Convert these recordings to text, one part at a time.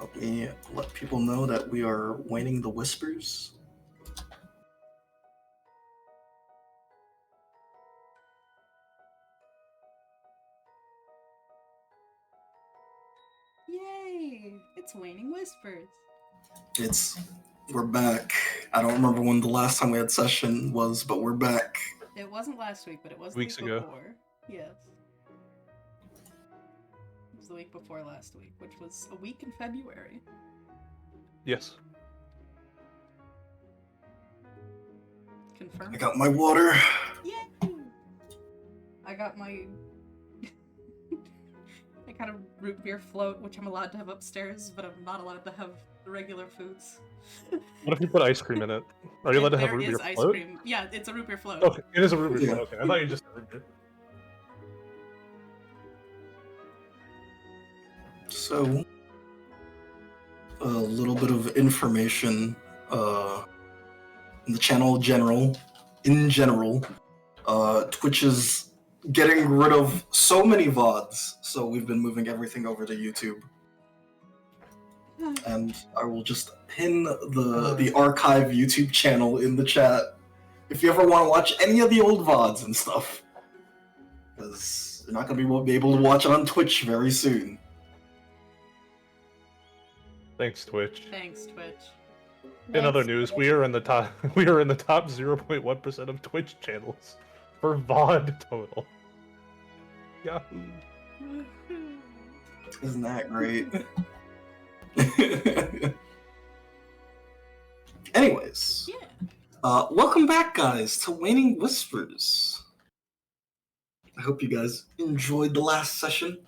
Let me let people know that we are Waning the Whispers. Yay! It's Waning Whispers. We're back. I don't remember when the last time we had session was, but we're back. It wasn't last week, but it was Weeks the week ago. before. Yes. It was the week before last week, which was a week in February. Yes. Confirmed. I got my water. Yay! I got my... I got a root beer float, which I'm allowed to have upstairs, but I'm not allowed to have the regular foods. What if you put ice cream in it? Are you allowed to have There root beer is ice float? cream. Yeah, it's a root beer float. Okay, it is a root beer Yeah. float. Okay, I thought you just said root beer. So, a little bit of information in the channel in general. Twitch is getting rid of so many VODs, so we've been moving everything over to YouTube. And I will just pin the archive YouTube channel in the chat if you ever want to watch any of the old VODs and stuff. Because you're not going to be able to watch it on Twitch very soon. Thanks, Twitch. Thanks, Twitch. In other news, we are in the top 0.1% of Twitch channels for VOD total. Yahoo. Isn't that great? Anyways, Yeah. welcome back, guys, to Waning Whispers. I hope you guys enjoyed the last session.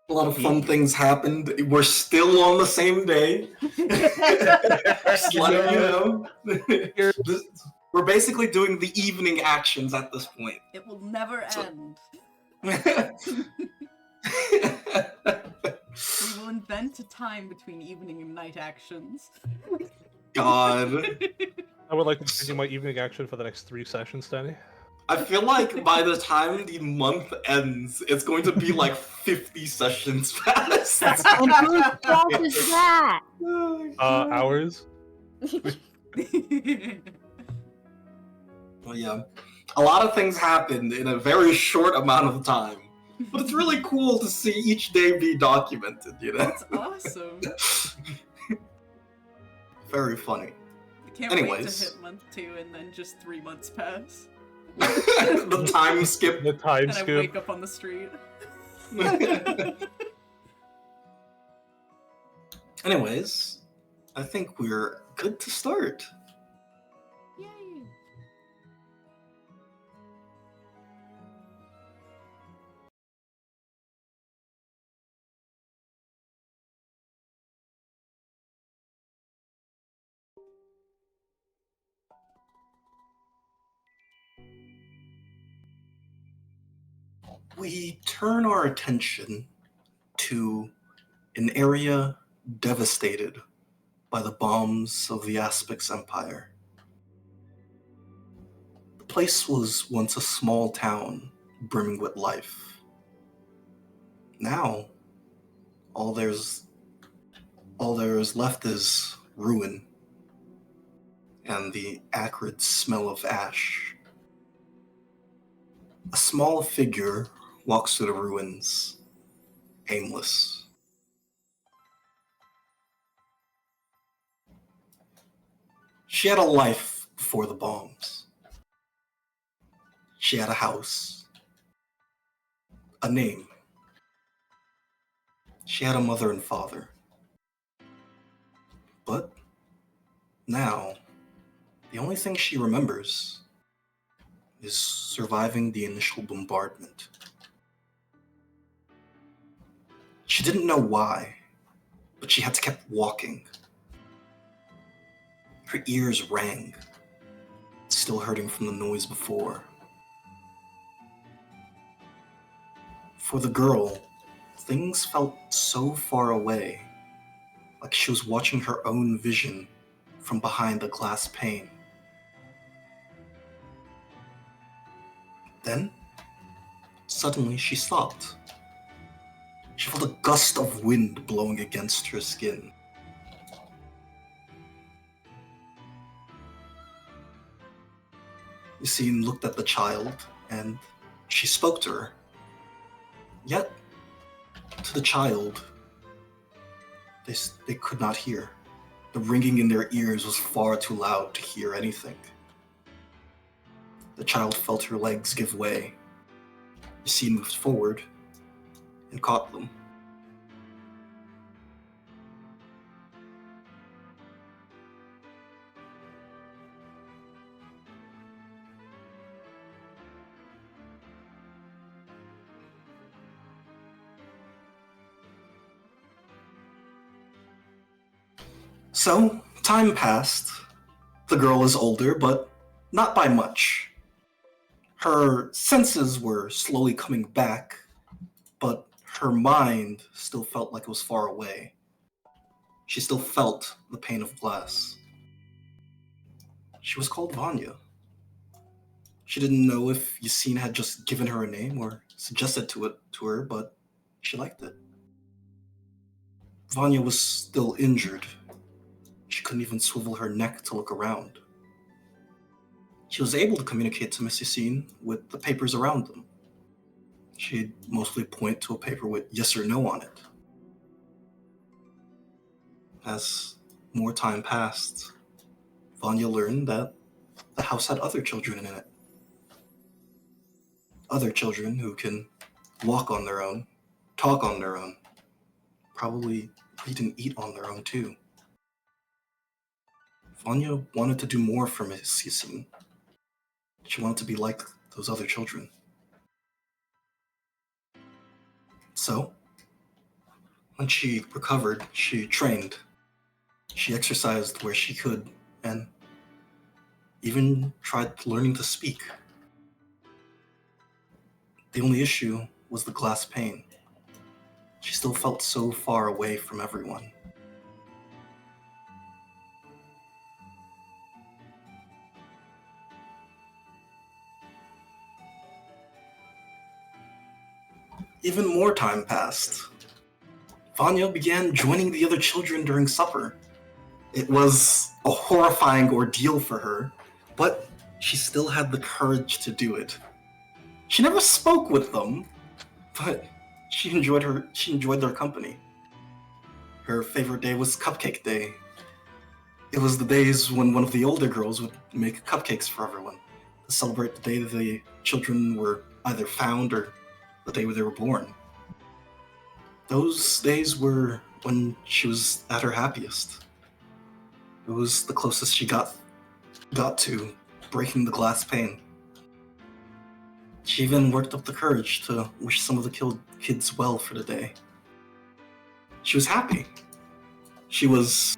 A lot of fun things happened. We're still on the same day. Just letting you know. We're basically doing the evening actions at this point. It will never end. We will invent a time between evening and night actions. God. I would like to continue my evening action for the next 3 sessions, Danny. I feel like by the time the month ends, it's going to be like 50 sessions past. And whose fault is that? Hours? Well, yeah. A lot of things happened in a very short amount of time. But it's really cool to see each day be documented, you know? That's awesome. Very funny. I can't wait to Anyways. hit month 2 and then just 3 months pass. The time skip. The time And I skip. wake up on the street. Anyways, I think we're good to start. Yay! We turn our attention to an area devastated by the bombs of the Aspix Empire. The place was once a small town brimming with life. Now, all there is left is ruin and the acrid smell of ash. A small figure walks through the ruins, aimless. She had a life before the bombs. She had a house, a name. She had a mother and father. But now, the only thing she remembers is surviving the initial bombardment. She didn't know why, but she had to keep walking. Her ears rang, still hurting from the noise before. For the girl, things felt so far away, like she was watching her own vision from behind a glass pane. Then, suddenly she stopped. She felt a gust of wind blowing against her skin. Yassine looked at the child, and she spoke to her. Yet, to the child, they could not hear. The ringing in their ears was far too loud to hear anything. The child felt her legs give way. Yassine moved forward and caught them. So, time passed. The girl is older, but not by much. Her senses were slowly coming back, but her mind still felt like it was far away. She still felt the pain of glass. She was called Vanya. She didn't know if Yassine had just given her a name or suggested it to her, but she liked it. Vanya was still injured. She couldn't even swivel her neck to look around. She was able to communicate to Miss Yassine with the papers around them. She'd mostly point to a paper with yes or no on it. As more time passed, Vanya learned that the house had other children in it. Other children who can walk on their own, talk on their own, probably read and eat on their own too. Vanya wanted to do more for Miss Yassine. She wanted to be like those other children. So, when she recovered, she trained. She exercised where she could, and even tried learning to speak. The only issue was the glass pane. She still felt so far away from everyone. Even more time passed. Vanya began joining the other children during supper. It was a horrifying ordeal for her, but she still had the courage to do it. She never spoke with them, but she enjoyed their company. Her favorite day was Cupcake Day. It was the days when one of the older girls would make cupcakes for everyone to celebrate the day that the children were either found or the day where they were born. Those days were when she was at her happiest. It was the closest she got to breaking the glass pane. She even worked up the courage to wish some of the kids well for the day. She was happy. She was...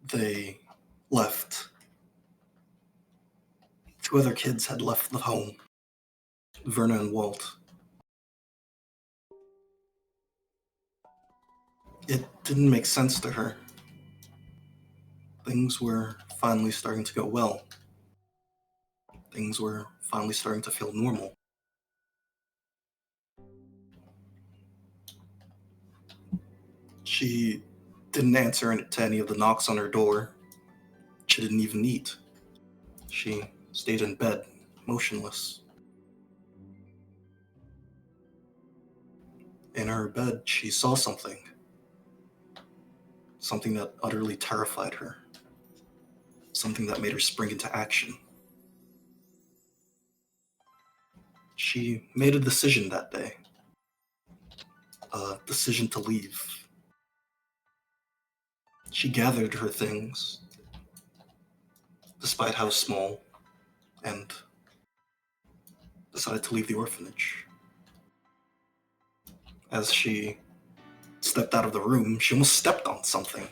They left. Two other kids had left the home, Verna and Walt. It didn't make sense to her. Things were finally starting to go well. Things were finally starting to feel normal. She didn't answer to any of the knocks on her door. She didn't even eat. She stayed in bed, motionless. In her bed, she saw something. Something that utterly terrified her. Something that made her spring into action. She made a decision that day. A decision to leave. She gathered her things, despite how small, and decided to leave the orphanage. As she stepped out of the room, she almost stepped on something.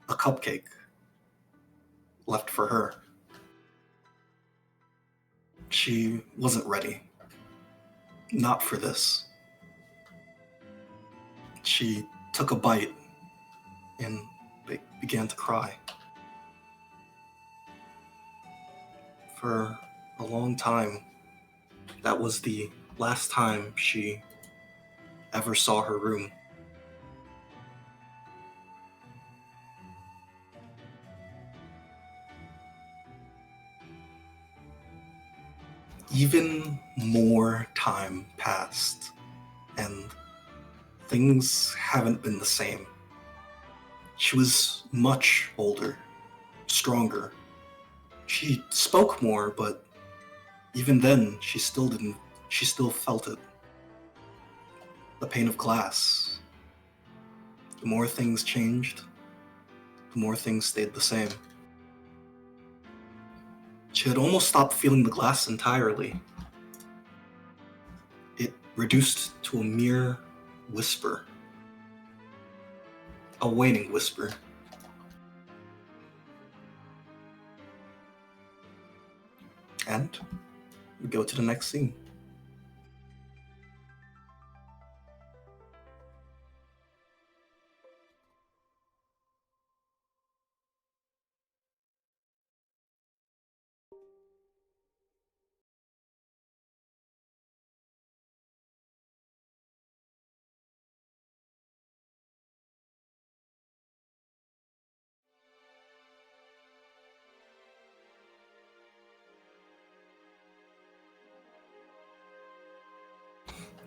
A cupcake left for her. She wasn't ready. Not for this. She took a bite and began to cry. For a long time, that was the last time she ever saw her room. Even more time passed, and things haven't been the same. She was much older, stronger. She spoke more, but even then, she still felt it. The pane of glass. The more things changed, the more things stayed the same. She had almost stopped feeling the glass entirely. It reduced to a mere whisper. A waning whisper. And we go to the next scene.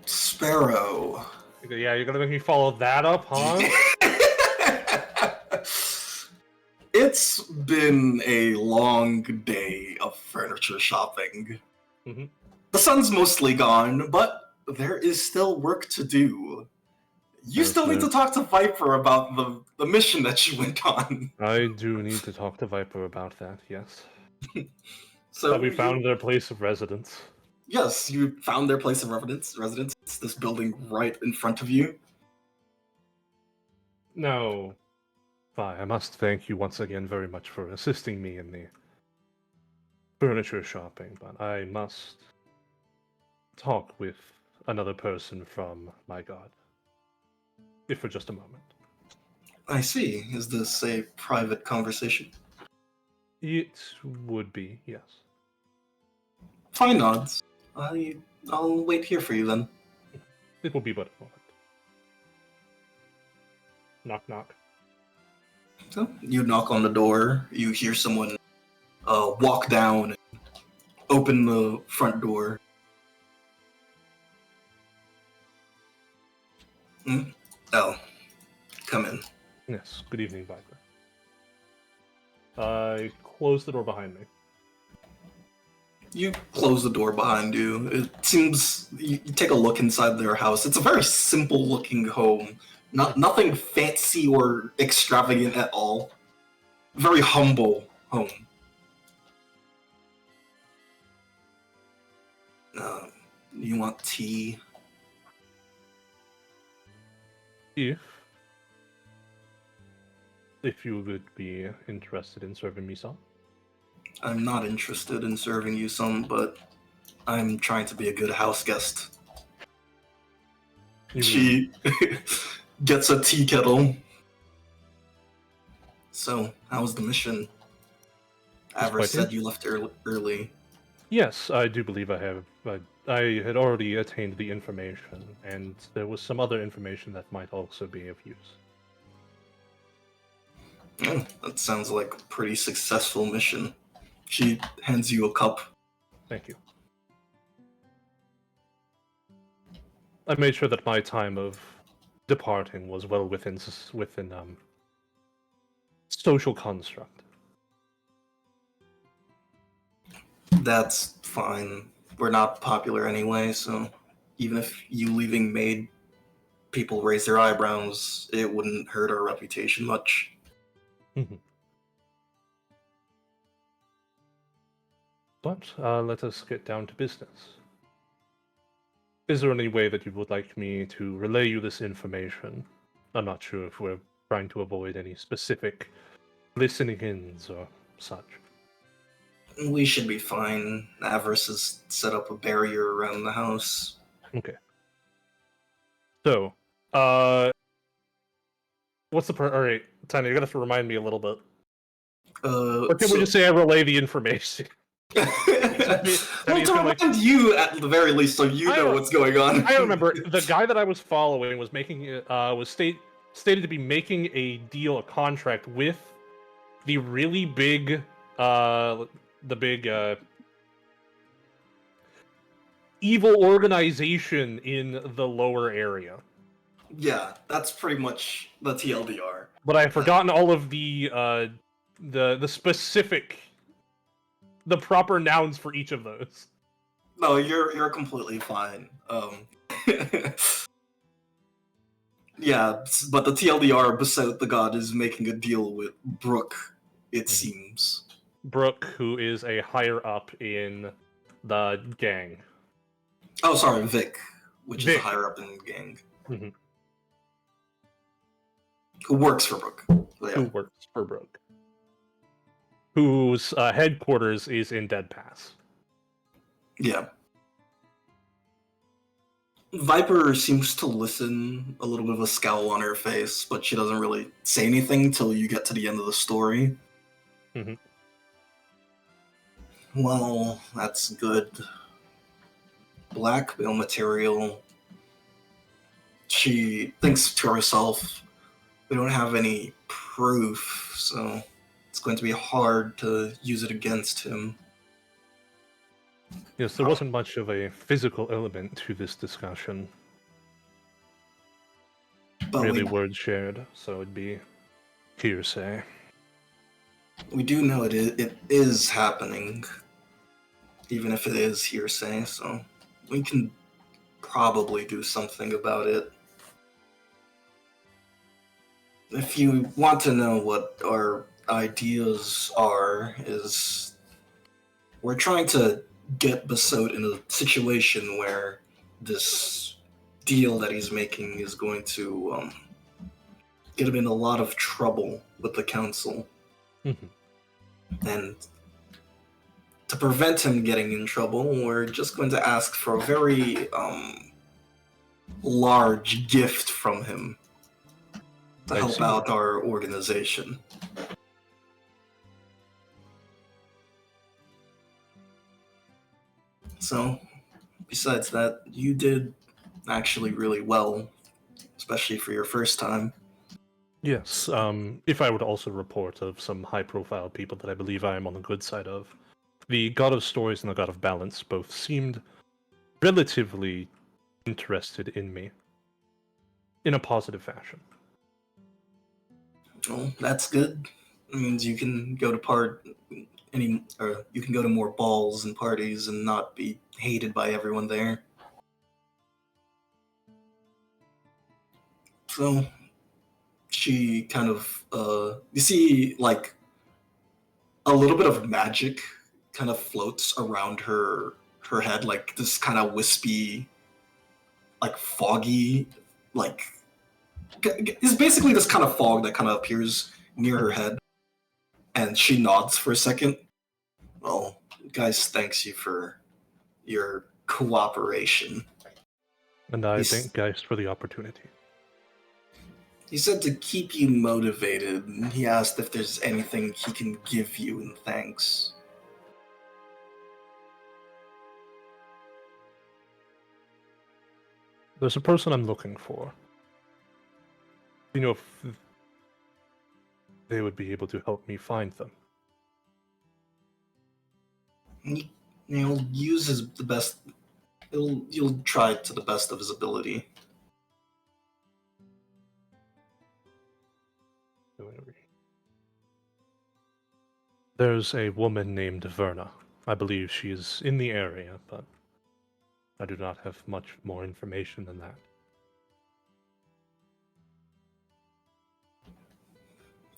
Sparrow. Yeah, you're gonna make me follow that up, huh? It's been a long day of furniture shopping. Mhm. The sun's mostly gone, but there is still work to do. You still need to talk to Viper about the mission that you went on. I do need to talk to Viper about that, yes. So Have we found their place of residence? Yes, you found their place of residence. It's this building right in front of you. No. I must thank you once again very much for assisting me in the furniture shopping, but I must talk with another person from my god. If for just a moment. I see. Is this a private conversation? It would be, yes. Fine, nods. I'll wait here for you then. It will be but a moment. Knock, knock. So you knock on the door. You hear someone walk down and open the front door. Oh, come in. Yes, good evening, Viper. I closed the door behind me. You close the door behind you. It seems you take a look inside their house. It's a very simple-looking home. Nothing fancy or extravagant at all. Very humble home. You want tea? If you would be interested in serving me some. I'm not interested in serving you some, but I'm trying to be a good house guest. She gets a tea kettle. So, how was the mission? Avarice said you left early. Yes, I do believe I have. I had already attained the information, and there was some other information that might also be of use. Oh, that sounds like a pretty successful mission. She hands you a cup. Thank you. I made sure that my time of departing was well within social construct. That's fine. We're not popular anyway, so even if you leaving made people raise their eyebrows, it wouldn't hurt our reputation much. But let us get down to business. Is there any way that you would like me to relay you this information? I'm not sure if we're trying to avoid any specific listening-ins or such. We should be fine. Avarice has set up a barrier around the house. Okay. So, what's the all right, Tanya, you're gonna have to remind me a little bit. Or can we just say I relay the information? Well, Tanya, to remind you at the very least, so you know what's going on. I remember the guy that I was following was making stated to be making a deal, a contract with the really big, evil organization in the lower area. Yeah, that's pretty much the TLDR. But I have forgotten all of the specific, the proper nouns for each of those. No, you're completely fine. Yeah, but the TLDR beside the god is making a deal with Brooke, it seems. Brooke, who is a higher up in the gang. Oh, sorry, Vic, which Vic. is higher up in the gang. Mm-hmm. Who works for Brooke. Yeah. Who works for Brooke. Whose headquarters is in Dead Pass. Yeah. Viper seems to listen, a little bit of a scowl on her face, but she doesn't really say anything till you get to the end of the story. Mm-hmm. Well, that's good. Blackmail material. She thinks to herself, we don't have any proof, so it's going to be hard to use it against him. Yes, there wasn't much of a physical element to this discussion. But Really words shared, so it'd be hearsay. we do know it is happening, even if it is hearsay, so we can probably do something about it. If you want to know what our ideas are, is we're trying to get Basot in a situation where this deal that he's making is going to get him in a lot of trouble with the council. Mm-hmm. And to prevent him getting in trouble, we're just going to ask for a very large gift from him to help out our organization. So, besides that, you did actually really well, especially for your first time. Yes, if I would also report of some high-profile people that I believe I am on the good side of, the God of Stories and the God of Balance both seemed relatively interested in me, in a positive fashion. Well, that's good. It means you can go to you can go to more balls and parties and not be hated by everyone there. So she kind of you see like a little bit of magic kind of floats around her head, like this kind of wispy, like foggy, like it's basically this kind of fog that kind of appears near her head, and she nods for a second. Well, guys, thanks you for your cooperation. And I thank Geist for the opportunity. He said to keep you motivated, and he asked if there's anything he can give you in thanks. There's a person I'm looking for. Do you know if they would be able to help me find them? He'll use the best. You'll try to the best of his ability. There's a woman named Verna. I believe she is in the area, but I do not have much more information than that.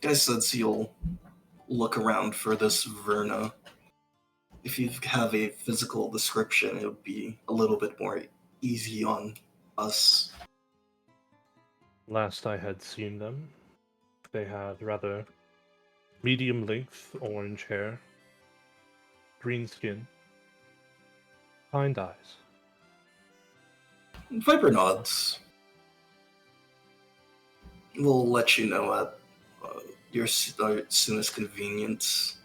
Guy says he'll look around for this Verna. If you have a physical description, it would be a little bit more easy on us. Last I had seen them, they had rather medium-length orange hair, green skin, kind eyes. Viper nods. We'll let you know at your soonest convenience.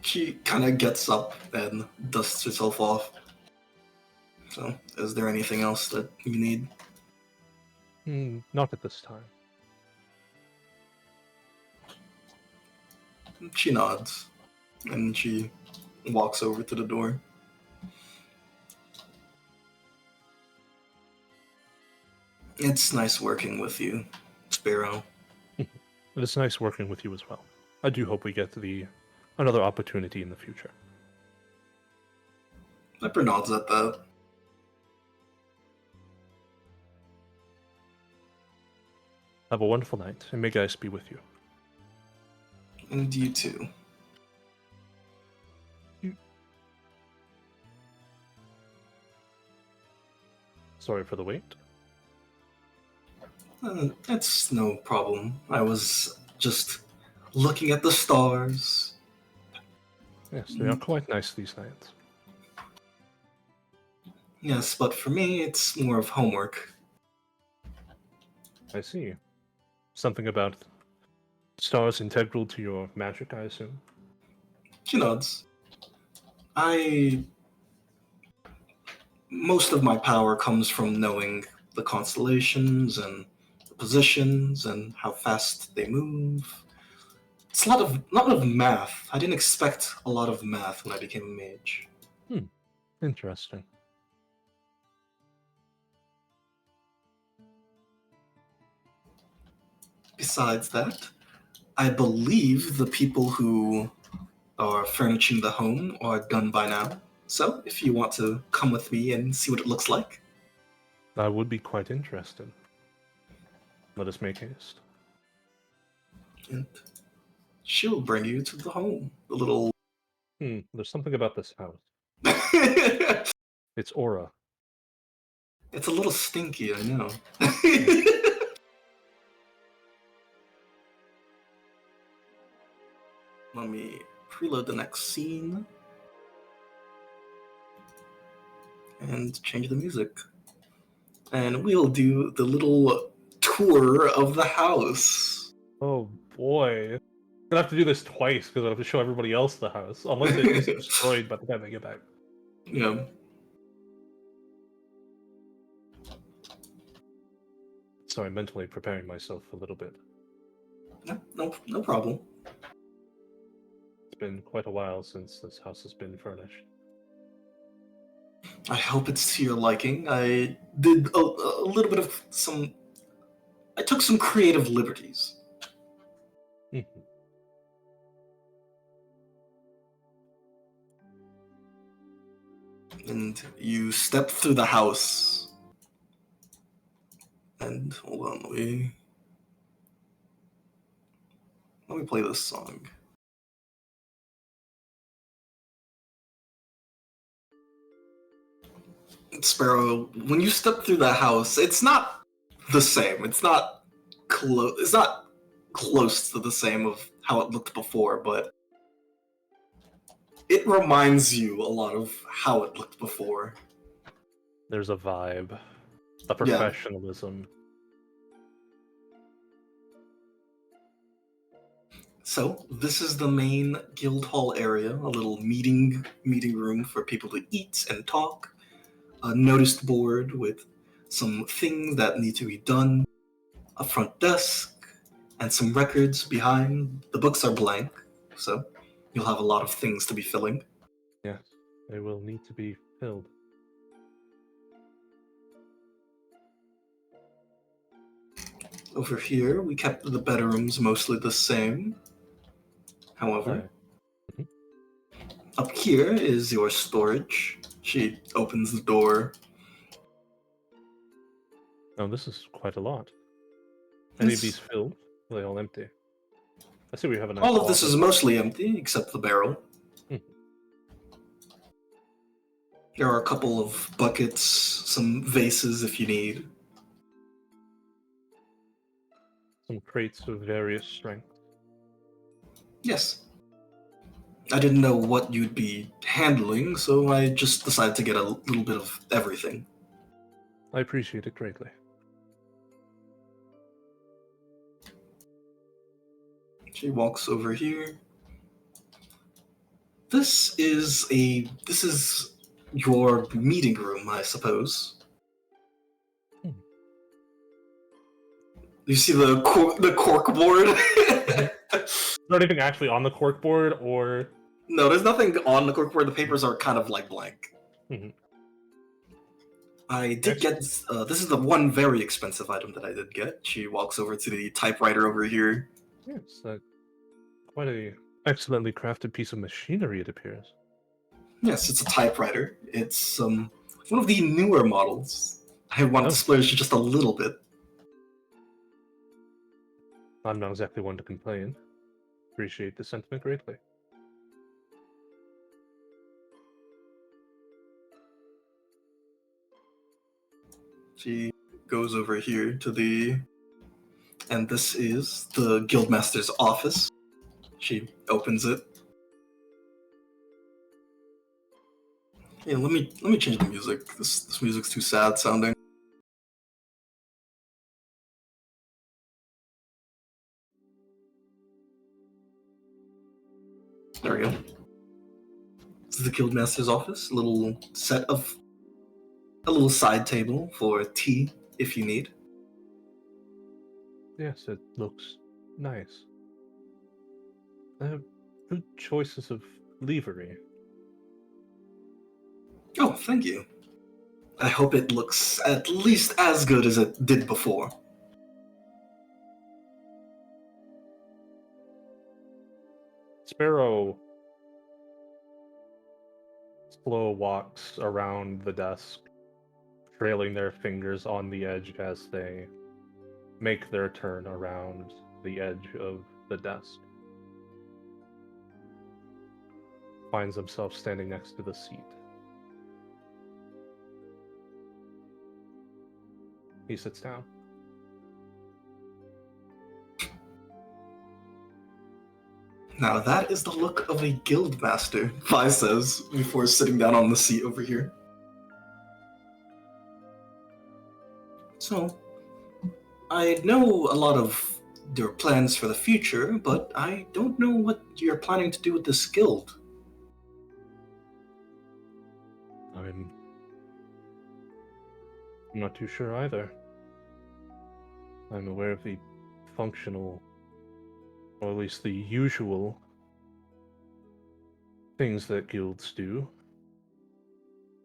She kind of gets up and dusts herself off. So, is there anything else that you need? Not at this time. She nods, and she walks over to the door. It's nice working with you, Sparrow. It's nice working with you as well. I do hope we get another opportunity in the future. Viper nods at that. Have a wonderful night, and may Geist be with you. And you too. Sorry for the wait. That's no problem. I was just looking at the stars. Yes, they are quite nice these nights. Yes, but for me, it's more of homework. I see. Something about stars integral to your magic, I assume? She nods. Most of my power comes from knowing the constellations and the positions and how fast they move. It's a lot of math. I didn't expect a lot of math when I became a mage. Interesting. Besides that, I believe the people who are furnishing the home are done by now. So, if you want to come with me and see what it looks like. I would be quite interested. Let us make haste. And she'll bring you to the home. The little... There's something about this house. It's Its aura. a little stinky, I know. Let me preload the next scene. And change the music. And we'll do the little tour of the house. Oh boy. I'm gonna have to do this twice because I have to show everybody else the house. Unless it is destroyed by the time I get back. Yeah. Sorry, mentally preparing myself a little bit. No problem. It's been quite a while since this house has been furnished. I hope it's to your liking. I did a little bit of some... I took some creative liberties. And you step through the house. And hold on, let me play this song. Sparrow, when you step through the house, it's not the same. It's not close. It's not close to the same of how it looked before, but it reminds you a lot of how it looked before. There's a vibe, a professionalism. So this is the main guild hall area, a little meeting room for people to eat and talk. A notice board with some things that need to be done. A front desk and some records behind. The books are blank, so you'll have a lot of things to be filling. Yes, they will need to be filled. Over here, we kept the bedrooms mostly the same. However, up here is your storage. She opens the door. Oh, this is quite a lot. Any of these filled? Are they all empty? I see we have a nice All of this is mostly empty, except the barrel. There are a couple of buckets, some vases if you need. Some crates of various strengths. Yes. I didn't know what you'd be handling, so I just decided to get a little bit of everything. I appreciate it greatly. She walks over here. This is your meeting room, I suppose. Hmm. You see the cork board? Is there anything actually on the cork board, or? No, there's nothing on the cork board. The papers are kind of like blank. Mhm. I did get this is the one very expensive item that I did get. She walks over to the typewriter over here. Yes, quite a excellently crafted piece of machinery, it appears. Yes, it's a typewriter. It's one of the newer models. I want to splurge just a little bit. I'm not exactly one to complain. Appreciate the sentiment greatly. She goes over here to and this is the Guildmaster's office. She opens it. Yeah, let me change the music. This music's too sad sounding. There we go. This is the Guildmaster's office. A little side table for tea if you need. Yes, it looks nice. Good choices of livery. Oh, thank you. I hope it looks at least as good as it did before. Sparrow slow walks around the desk, trailing their fingers on the edge as they make their turn around the edge of the desk. Finds himself standing next to the seat. He sits down. Now that is the look of a guildmaster, Vi says, before sitting down on the seat over here. So, I know a lot of your plans for the future, but I don't know what you're planning to do with this guild. I'm not too sure either. I'm aware of the functional, or at least the usual, things that guilds do.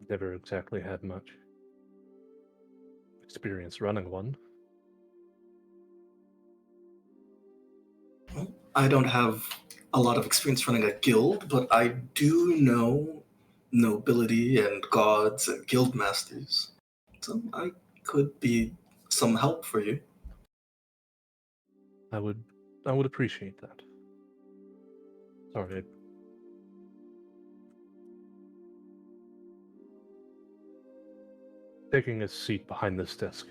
Never exactly had much experience running one. Well, I don't have a lot of experience running a guild, but I do know nobility and gods and guild masters. So I could be some help for you. I would appreciate that. Sorry. Taking a seat behind this desk,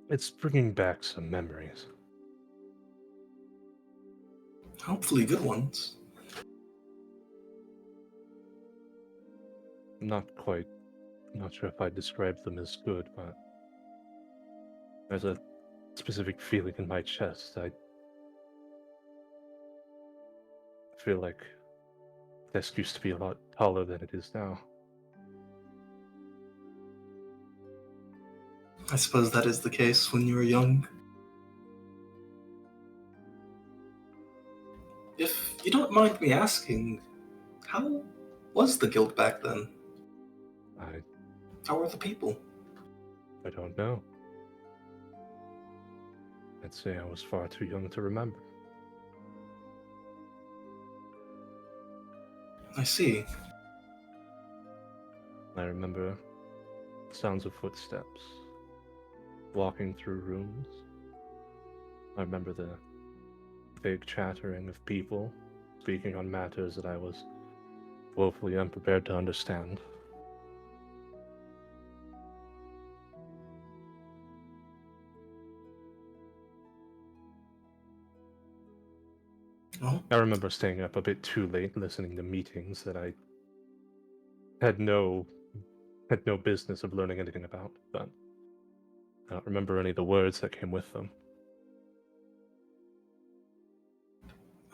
it's bringing back some memories. Hopefully good ones. Not sure if I'd describe them as good, but there's a specific feeling in my chest. I feel like this used to be a lot taller than it is now. I suppose that is the case when you were young. If you don't mind me asking, how was the guild back then? How were the people? I don't know. I'd say I was far too young to remember. I see. I remember sounds of footsteps, walking through rooms. I remember the vague chattering of people, speaking on matters that I was woefully unprepared to understand. Oh, I remember staying up a bit too late listening to meetings that I had no business of learning anything about, but I don't remember any of the words that came with them.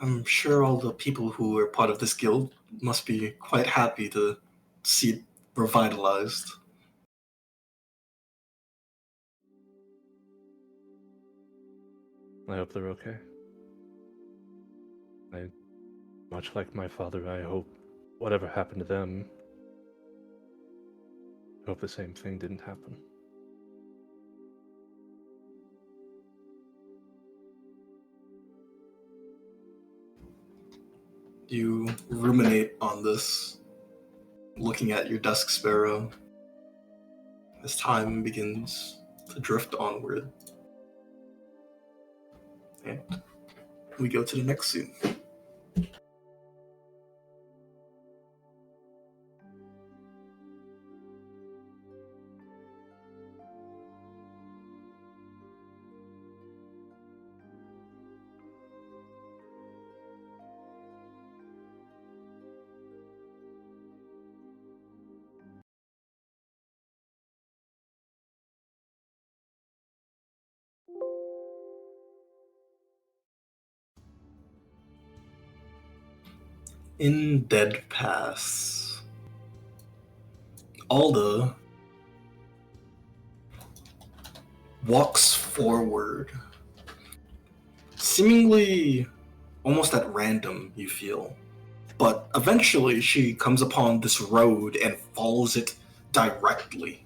I'm sure all the people who are part of this guild must be quite happy to see it revitalized. I hope they're okay. Much like my father, I hope whatever happened to them, I hope the same thing didn't happen. You ruminate on this, looking at your desk, Sparrow, as time begins to drift onward. And we go to the next scene. In Dead Pass, Alda walks forward, seemingly almost at random, you feel. But eventually she comes upon this road and follows it directly,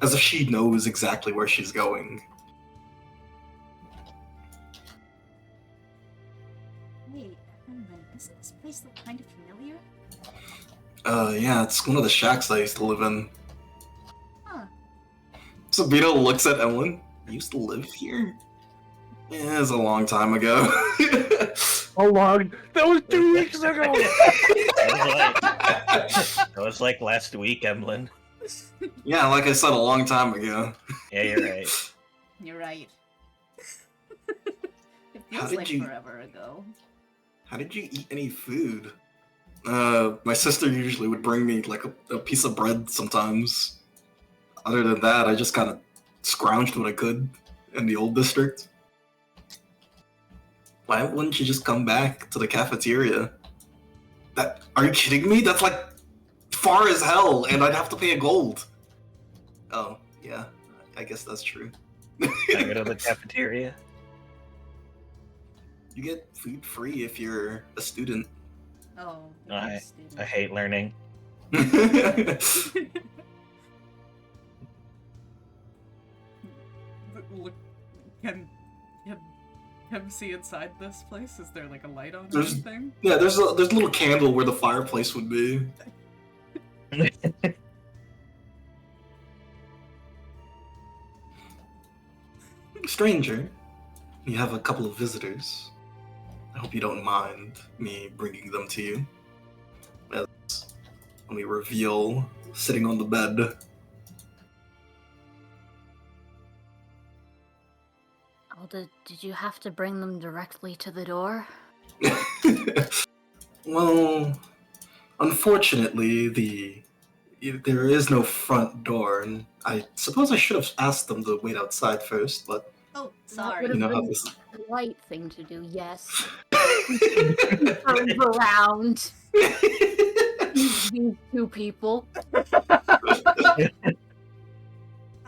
as if she knows exactly where she's going. Wait, does this place look kind of familiar? Yeah, it's one of the shacks I used to live in. Huh. Sabina looks at Ellen. You used to live here? Yeah, it was a long time ago. How long? That was 2 weeks ago! That was like last week, Emlyn. Yeah, like I said, a long time ago. Yeah, you're right. You're right. It How feels did like you- forever ago. How did you eat any food? My sister usually would bring me like a piece of bread sometimes. Other than that, I just kind of scrounged what I could in the old district. Why wouldn't you just come back to the cafeteria? Are you kidding me? That's like far as hell, and I'd have to pay a gold. Oh, yeah, I guess that's true. I go to the cafeteria. You get food free if you're a student. Oh, I- student. I hate learning. Look, can see inside this place? Is there like a light on or There's- anything? Yeah, there's a little candle where the fireplace would be. Stranger, you have a couple of visitors. I hope you don't mind me bringing them to you. Let me reveal sitting on the bed. Alda, did you have to bring them directly to the door? Well, unfortunately, there is no front door, and I suppose I should have asked them to wait outside first, but Oh, That sorry. would you know have how been this is. the right thing to do, yes. Turns around. These two people.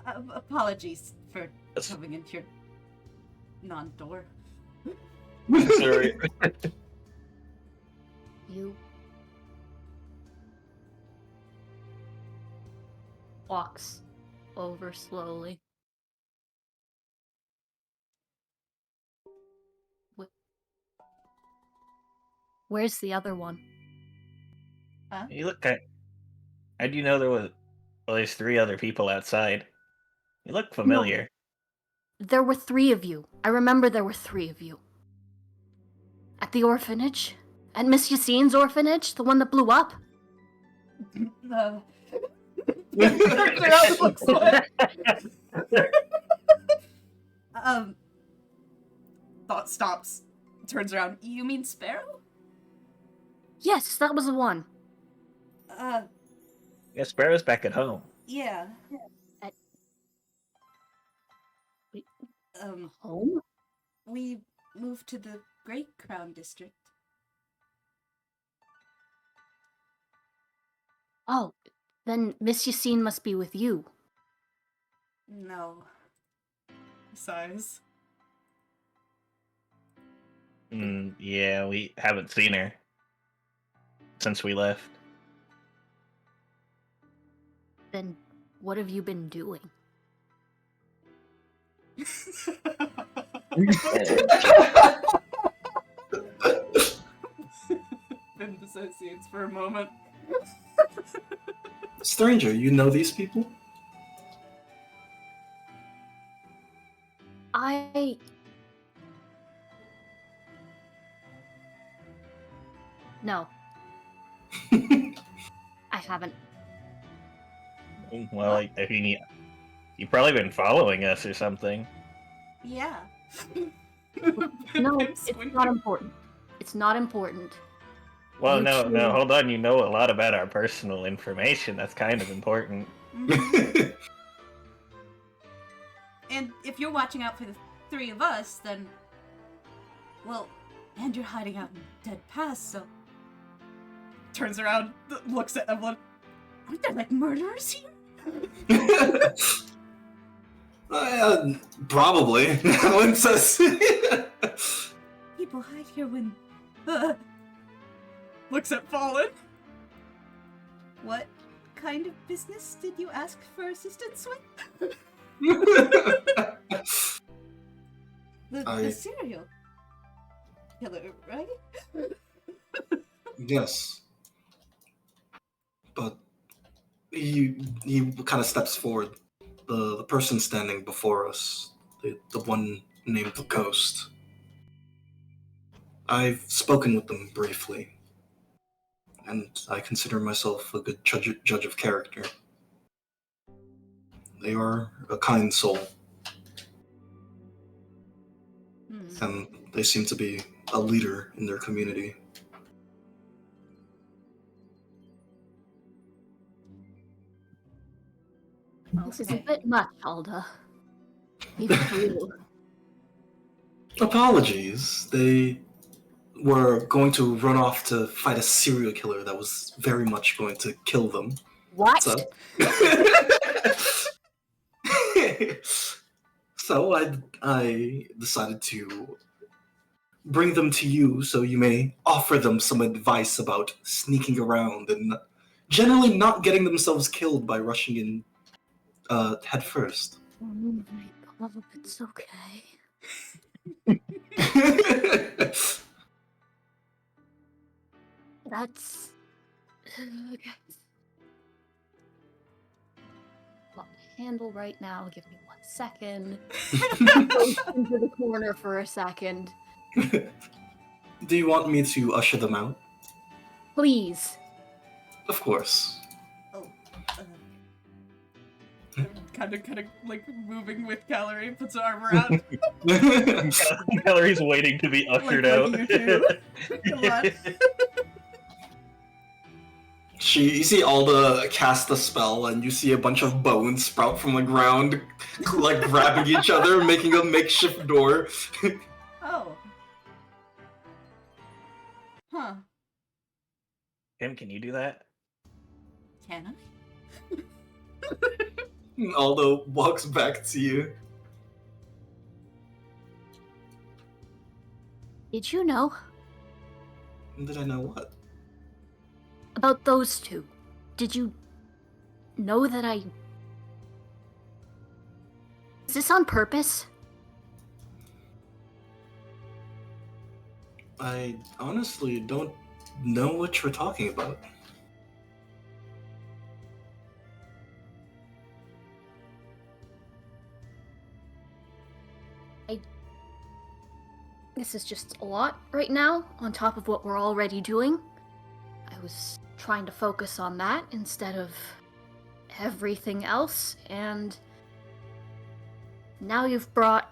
Apologies for That's- coming into your non-door. Sorry. You walks over slowly. Where's the other one? You look kind. How do you know there was? Well, there's 3 other people outside. You look familiar. There were 3 of you. I remember there were 3 of you. At the orphanage? At Miss Yassine's orphanage? The one that blew up? Thought stops Turns around. You mean Sparrow? Yes, that was the one. Yeah, Sparrow's back at home. Yeah. Wait. Um, Home? we moved to the Great Crown District. Oh, then Miss Yassine must be with you. No. Sighs. Yeah, we haven't seen her since we left. Then what have you been doing? Finn dissociates for a moment. Stranger, you know these people? No, I haven't. Well, if you've probably been following us or something. Yeah. No, Finn it's squinted. not important. It's not important. Well, You no, truly- hold on. You know a lot about our personal information. That's kind of important. Mhm. And if you're watching out for the three of us, then... Well, and you're hiding out in Dead Pass, so... Turns around, looks at Evelyn. Aren't there, like, murderers here? Probably. Ellen says. People hide here when... Looks at Fallen. What kind of business did you ask for assistance with? The serial killer, right? Yes. But he kind of steps forward. The person standing before us, the one named the Ghost. I've spoken with them briefly, and I consider myself a good judge of character. They are a kind soul, and they seem to be a leader in their community. This is a bit much, Alda. Even for you. Apologies. They were going to run off to fight a serial killer that was very much going to kill them. What? So, so I decided to bring them to you so you may offer them some advice about sneaking around and generally not getting themselves killed by rushing in head first. Oh my god, it's okay. That's... Okay. Got my handle right now, give me 1 second. Go into the corner for a second. Do you want me to usher them out? Please. Of course. Oh, kind of like moving with Calorie, puts her arm around. Gallery's waiting to be ushered out. Like you two. Come on. You see Alda cast a spell, and you see a bunch of bones sprout from the ground, like grabbing each other, making a makeshift door. Oh. Huh. Tim, can you do that? Can I? And Alda walks back to you. Did you know Did I know what? about those two? Did you know that I... Is this on purpose? I honestly don't know what you're talking about. This is just a lot right now, on top of what we're already doing. I was trying to focus on that instead of everything else, and now you've brought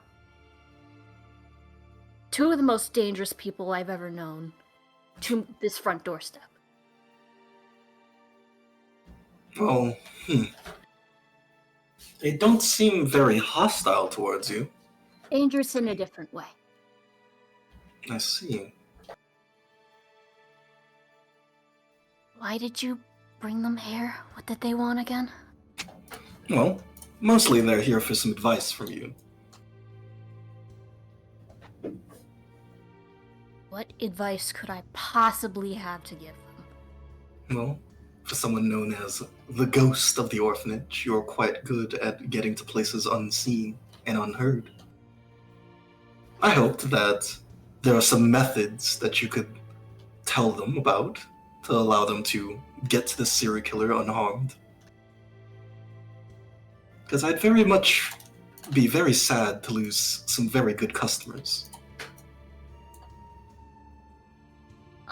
two of the most dangerous people I've ever known to this front doorstep. Well, they don't seem very hostile towards you. Dangerous in a different way. I see. Why did you bring them here? What did they want again? Well, mostly they're here for some advice from you. What advice could I possibly have to give them? Well, for someone known as the ghost of the orphanage, you're quite good at getting to places unseen and unheard. I hoped that there are some methods that you could tell them about to allow them to get to the serial killer unharmed. Because I'd very much be very sad to lose some very good customers.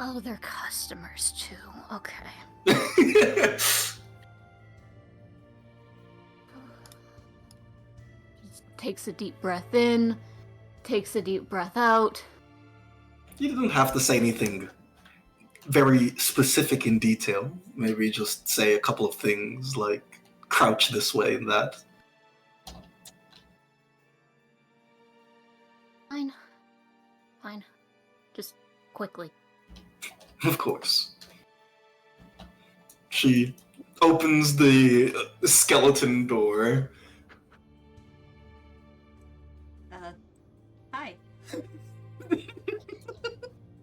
Oh, they're customers too. Okay. Just takes a deep breath in, takes a deep breath out. You don't have to say anything very specific in detail. Maybe just say a couple of things like crouch this way and that. Fine. Fine. Just quickly. Of course. She opens the skeleton door. Hi.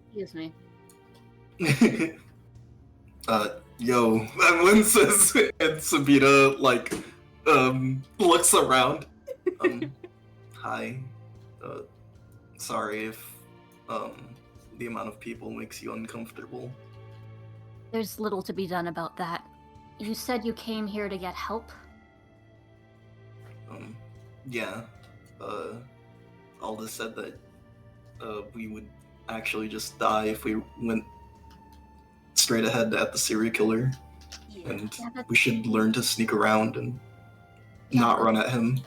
Excuse me. Yo, and Lynn says, and Sabina, looks around. Hi. Sorry if, the amount of people makes you uncomfortable. There's little to be done about that. You said you came here to get help? Yeah. Aldous said that, we would actually just die if we went straight ahead at the serial killer. Yeah. And Yeah, we should learn to sneak around and Yeah, not but- run at him.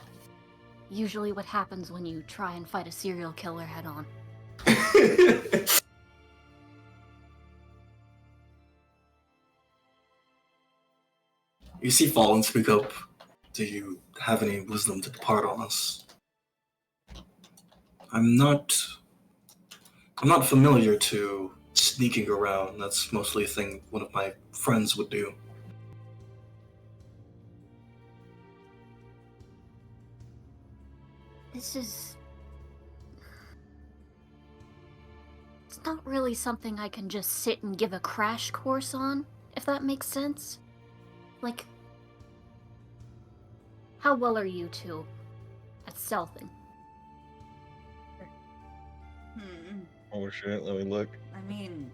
Usually what happens when you try and fight a serial killer head on. You see Fallen speak up. Do you have any wisdom to depart on us? I'm not familiar to sneaking around. That's mostly a thing one of my friends would do. This is... It's not really something I can just sit and give a crash course on, if that makes sense. Like, how well are you two at stealthing? Oh shit, let me look. I mean,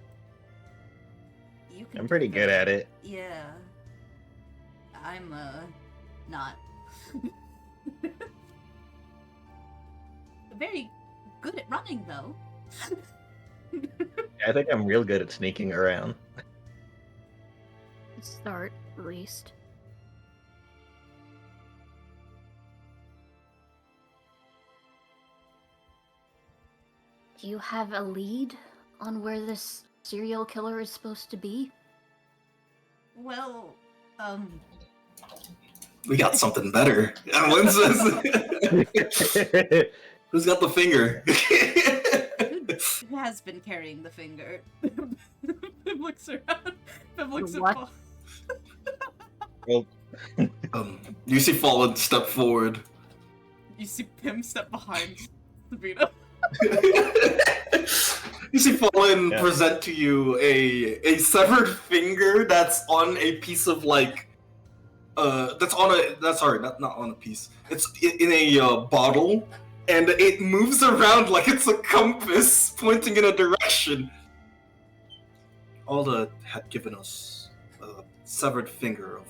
you can. I'm do pretty that. good at it. Yeah. I'm not. Very good at running though. I think I'm real good at sneaking around. Start, at least. Do you have a lead on where this serial killer is supposed to be? Well, We got something better. And Lynn says, who's got the finger? who has been carrying the finger? Pim looks around. Pim looks at What? Paul. Well, You see Fallen step forward. You see Pim step behind Sabina. You see Fallen Yeah. present to you a severed finger that's on a piece of not on a piece. It's in a bottle, and it moves around like it's a compass pointing in a direction. Alda had given us a severed finger of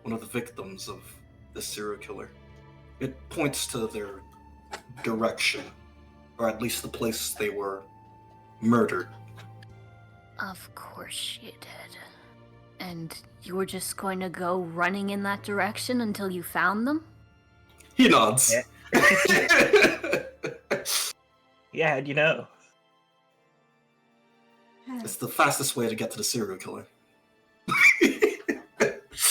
one of the victims of the serial killer. It points to their direction, or at least the place they were murdered. Of course she did. And you were just going to go running in that direction until you found them? He nods. Yeah. Yeah, how'd you know? It's the fastest way to get to the serial killer.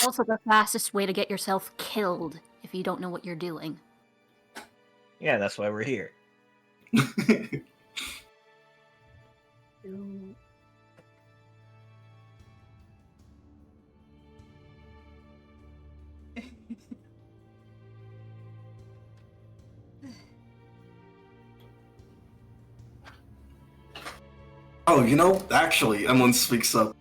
Also, the fastest way to get yourself killed if you don't know what you're doing. Yeah, that's why we're here. Oh, actually, Emlyn speaks up.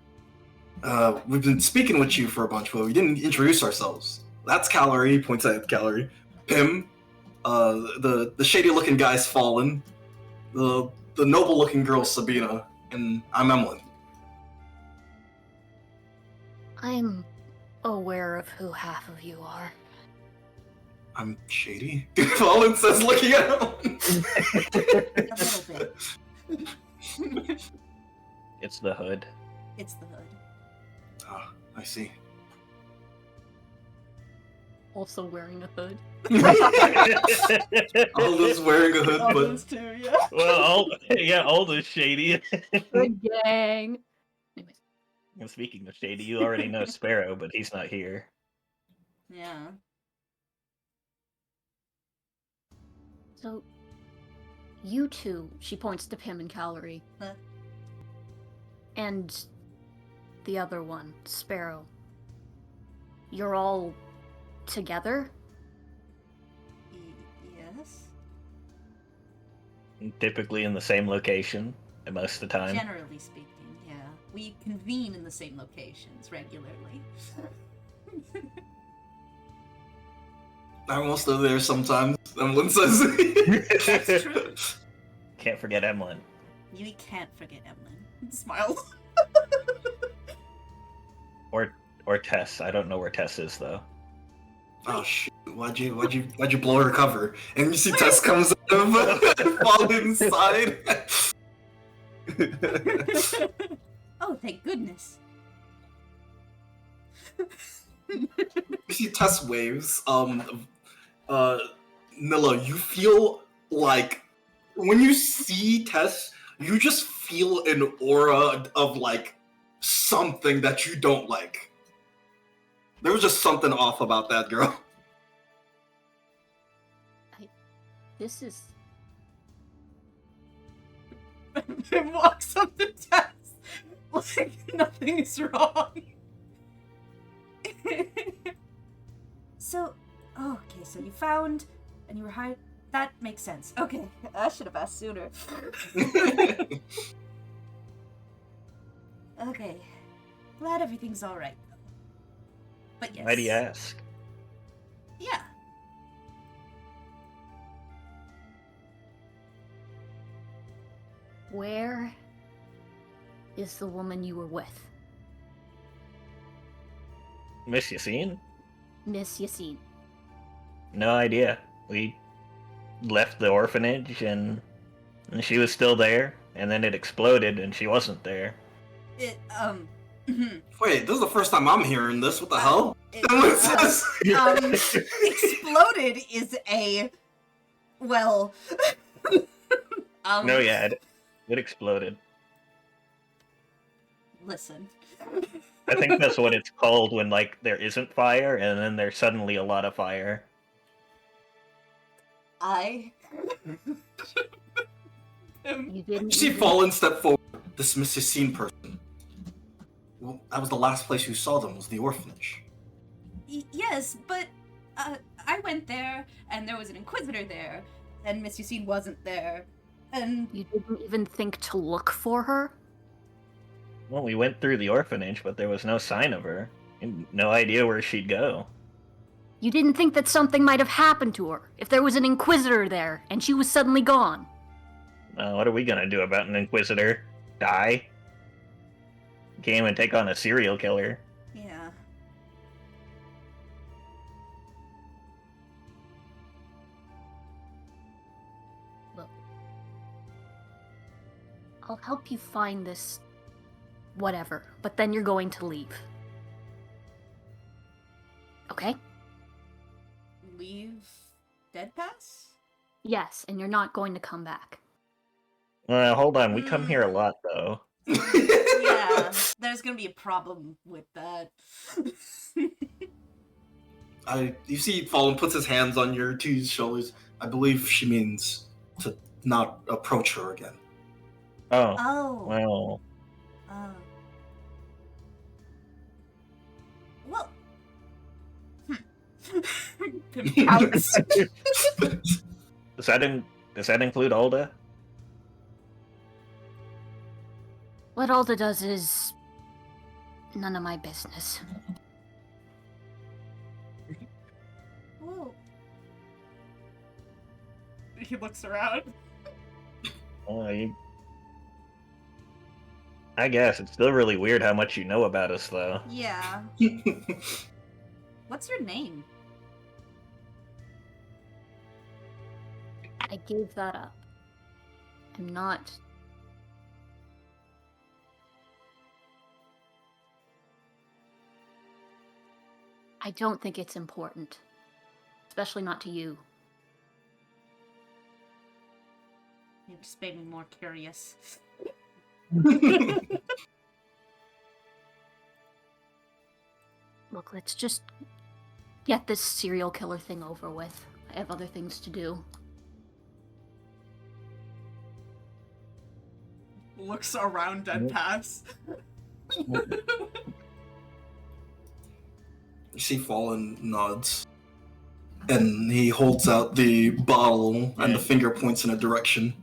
We've been speaking with you for a bunch, but we didn't introduce ourselves. That's Calorie, points at Calorie. Pim, the shady-looking guy's Fallen. The noble-looking girl, Sabina. And I'm Emlyn. I'm aware of who half of you are. I'm shady? Fallen says, looking at him. A little bit. It's the hood. It's the hood. Ah, I see. Also wearing a hood. Aldo's wearing a hood, All but those two, yeah. Well, Aldo's shady. Good gang. Anyways, And speaking of shady, you already know Sparrow, but he's not here. Yeah. so you two, she points to Pim and Calorie, Huh? and the other one, Sparrow. You're all together? Yes. Typically in the same location most of the time. Generally speaking, yeah. We convene in the same locations regularly. I'm also there sometimes. Emlyn says. That's true. Can't forget Emlyn. You can't forget Emlyn. Smiles. Or Tess. I don't know where Tess is though. Oh shit! Why'd you blow her cover? And you see Tess comes out of Fallen's side. Oh, thank goodness. You see Tess waves. Nilla, you feel like when you see Tess, you just feel an aura of like something that you don't like. There was just something off about that girl. This is... Pim walks up to Tess like nothing is wrong. So, okay, so you found and you were hiding. That makes sense. Okay, I should have asked sooner. Okay, glad everything's all right. But yes. Why do you ask? Yeah. Where is the woman you were with? Miss Yassine? Miss Yassine. No idea. We left the orphanage and she was still there, and then it exploded and she wasn't there. It, Wait, this is the first time I'm hearing this. What the hell? it, Emlyn says. exploded is a, well, No, yeah, it exploded. Listen. I think that's what it's called when, like, there isn't fire, and then there's suddenly a lot of fire. You didn't You see even- Fallen step forward. This Miss Yassine person. Well, that was the last place you saw them, was the orphanage. Yes, but I went there, and there was an Inquisitor there, and Miss Yassine wasn't there, and... You didn't even think to look for her? Well, we went through the orphanage, but there was no sign of her. And no idea where she'd go. You didn't think that something might have happened to her if there was an Inquisitor there and she was suddenly gone? What are we gonna do about an Inquisitor? Die? Can't even take on a serial killer. Yeah. Look, I'll help you find this whatever, but then you're going to leave. Okay? Leave Dead Pass? Yes, and you're not going to come back. Hold on, we come here a lot, though. Yeah, there's gonna be a problem with that. You see Fallen puts his hands on your two shoulders. I believe she means to not approach her again. Oh, Oh. well, Oh. Well. Pim pouts. does that include Alda? What Alda does is none of my business. Whoa. He looks around. I guess it's still really weird how much you know about us, though. Yeah. What's your name? I gave that up. I'm not. I don't think it's important. Especially not to you. You just made me more curious. Look, let's just get this serial killer thing over with. I have other things to do. Looks around Dead Pass. You see Fallen nods. And he holds out the bottle and the finger points in a direction.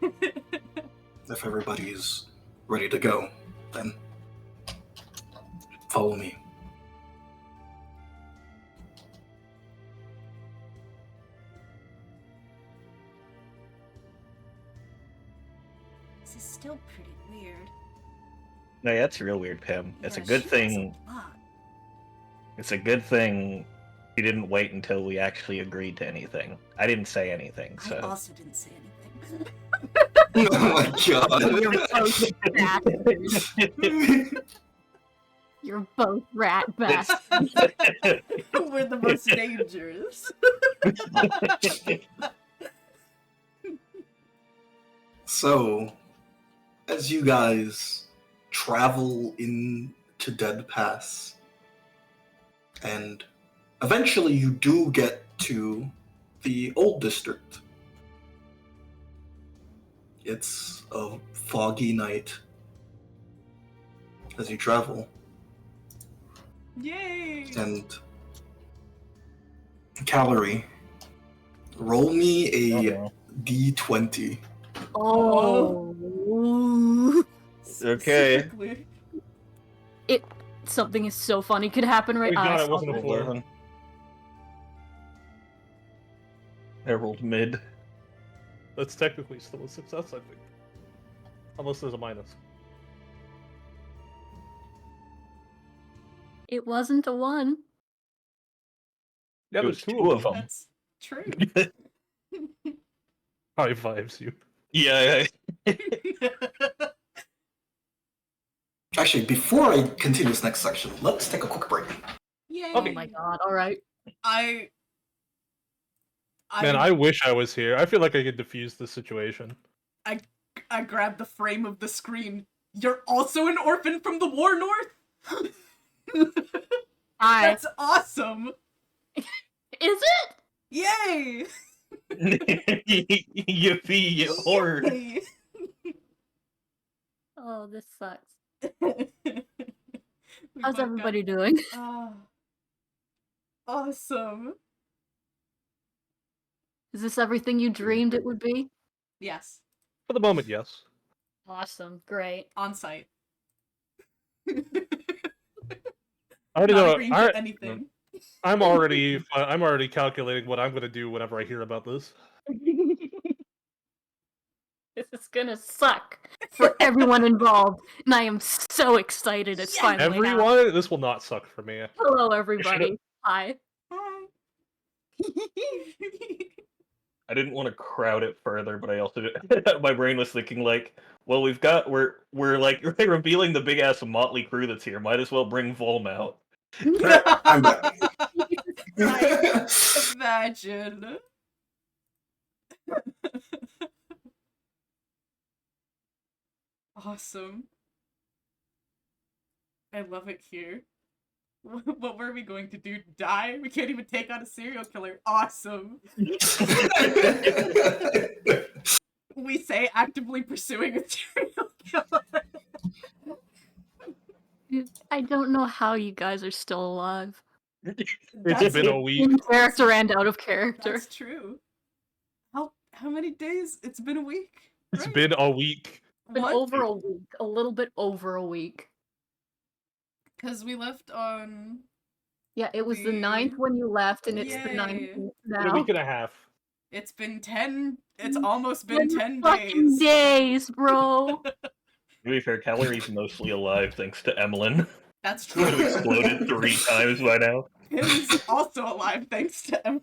If everybody's ready to go, then follow me. This is still pretty weird. No, yeah, that's real weird, Pim. It's a Yeah, good she knows thing. a lot. It's a good thing you didn't wait until we actually agreed to anything. I didn't say anything, I so. also didn't say anything. Oh my You're god. both bastards. You're both rat bastards. We're the most dangerous. So, as you guys travel into Dead Pass, and eventually you do get to the old district. It's a foggy night as you travel, Yay! and Calorie, roll me a Uh-oh. d20. Oh. Okay. Specifically. Something is so funny could happen right Thank God now. it wasn't a 4. 11. I rolled mid. That's technically still a success, I think. Unless there's a minus. It wasn't a 1. Yeah, It there's was 2 of them. That's true. High fives you. Yeah. Actually, before I continue this next section, let's take a quick break. Yay! Oh my god, alright. Man, I wish I was here. I feel like I could defuse the situation. I grabbed the frame of the screen. You're also an orphan from the War North? That's awesome! Is it? Yay! Yippee, you horde. Yay! Oh, this sucks. We How's both everybody doing? got- awesome. Is this everything you dreamed it would be? Yes. For the moment, yes. Awesome, great. On site. I already Not know. agreeing to anything. I'm already calculating what I'm gonna do whenever I hear about this. This is gonna suck for everyone involved, and I am so excited it's Yes! finally happening. Everyone, this will not suck for me. Hello, everybody. Hi. Hi. I didn't want to crowd it further, but I also my brain was thinking like, well, we're like revealing the big ass motley crew that's here. Might as well bring Volm out. I'm back. Imagine. Awesome. I love it here. What were we going to do? Die? We can't even take on a serial killer. Awesome. We say actively pursuing a serial killer. I don't know how you guys are still alive. It's been a week. In character and out of character. That's true. How many days? It's been a week. It's right? been a week. Been What? over a week. A little bit over a week. Because we left on. Yeah, it was the The- 9th when you left, and it's the Yay. 19th Been a now. week and a half. It's been 10. It's almost been 10 fucking days. days, bro. To be fair, Callery's mostly alive thanks to Emlyn. That's Who true. exploded 3 times by now. Pim's also alive thanks to Emily.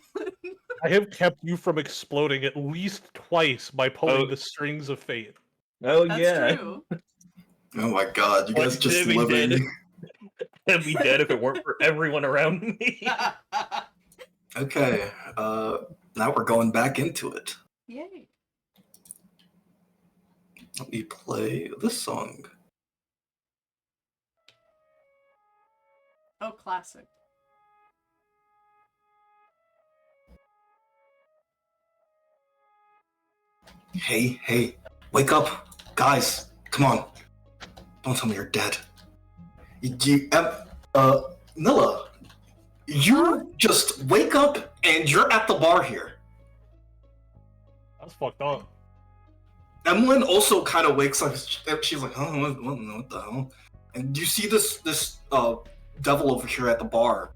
I have kept you from exploding at least twice by pulling Oh. the strings of fate. Oh That's yeah. true. Oh my god, you guys Like, just Jimmy living. did. I'd be dead if it weren't for everyone around me. Okay, now we're going back into it. Yay. Let me play this song. Oh, classic. Hey, wake up, guys! Come on! Don't tell me you're dead. Nilla, you just wake up and you're at the bar here. That's fucked up. Emlyn also kind of wakes up. She's like, "Huh? What the hell?" And you see this devil over here at the bar.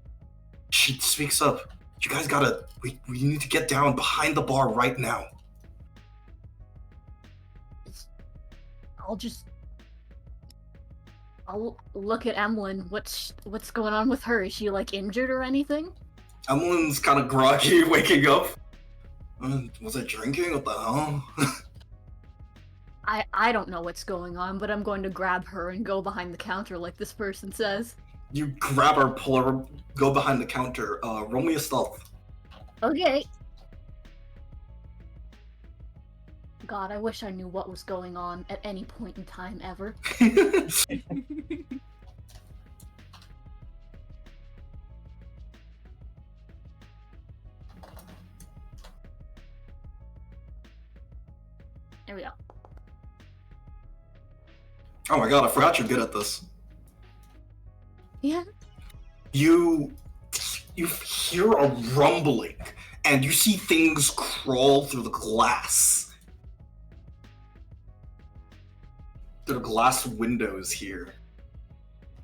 She speaks up. You guys gotta. We need to get down behind the bar right now. I'll look at Emlyn. What's going on with her? Is she like injured or anything? Emlyn's kind of groggy, waking up. Was I drinking? What the hell? I don't know what's going on, but I'm going to grab her and go behind the counter like this person says. You grab her, pull her, go behind the counter. Roll me a stealth. Okay. God, I wish I knew what was going on at any point in time ever. There we go. Oh my god, I forgot you're good at this. Yeah. You hear a rumbling, and you see things crawl through the glass. Through the glass windows here.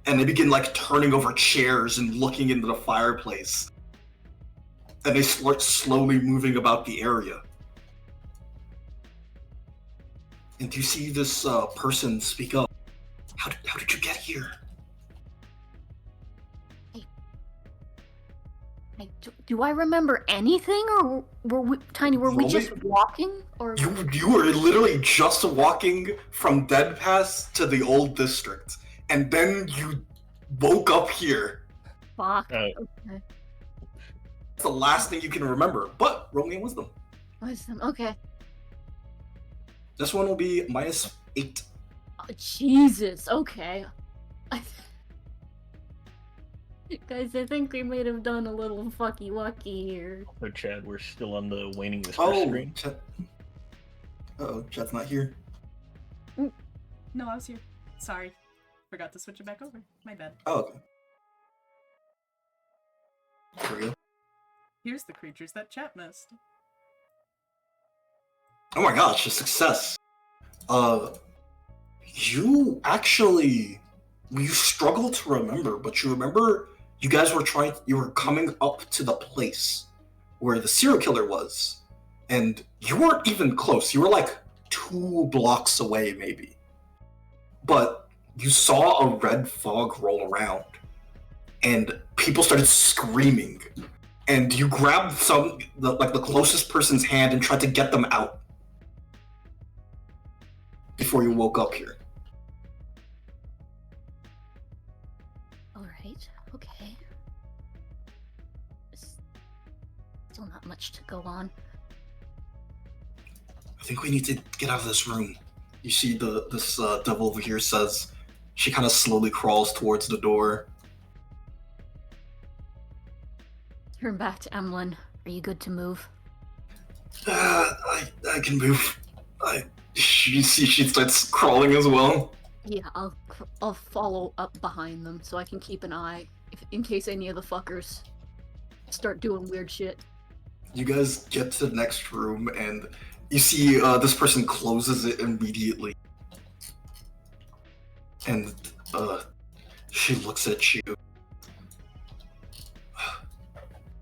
And they begin like turning over chairs and looking into the fireplace. And they start slowly moving about the area. And you see this person speak up. How did you get here? Do I remember anything, or were we, Tiny? Were we just walking, or You were literally just walking from Dead Pass to the old district, and then you woke up here. fuck? Oh. Okay. It's the last thing you can remember. But roll me a wisdom. Wisdom. Okay. This one will be -8. Oh, Jesus. Okay. Guys, I think we might have done a little fucky wucky here. So Chad, we're still on the Waning Whisper Oh, screen. Chad's not here. No, I was here. Sorry. Forgot to switch it back over. My bad. Oh, okay. There we go. Here's the creatures that chat missed. Oh my gosh, a success. You actually, you struggle to remember, but you remember you guys were you were coming up to the place where the serial killer was, and you weren't even close. You were like 2 blocks away, maybe. But you saw a red fog roll around, and people started screaming, and you grabbed the closest person's hand and tried to get them out before you woke up here. Alright, okay. Still not much to go on. I think we need to get out of this room. You see this devil over here says, She kind of slowly crawls towards the door. Turn back to Emlyn. Are you good to move? I can move. She starts crawling as well. Yeah, I'll follow up behind them so I can keep an eye in case any of the fuckers start doing weird shit. You guys get to the next room, and you see this person closes it immediately. And she looks at you.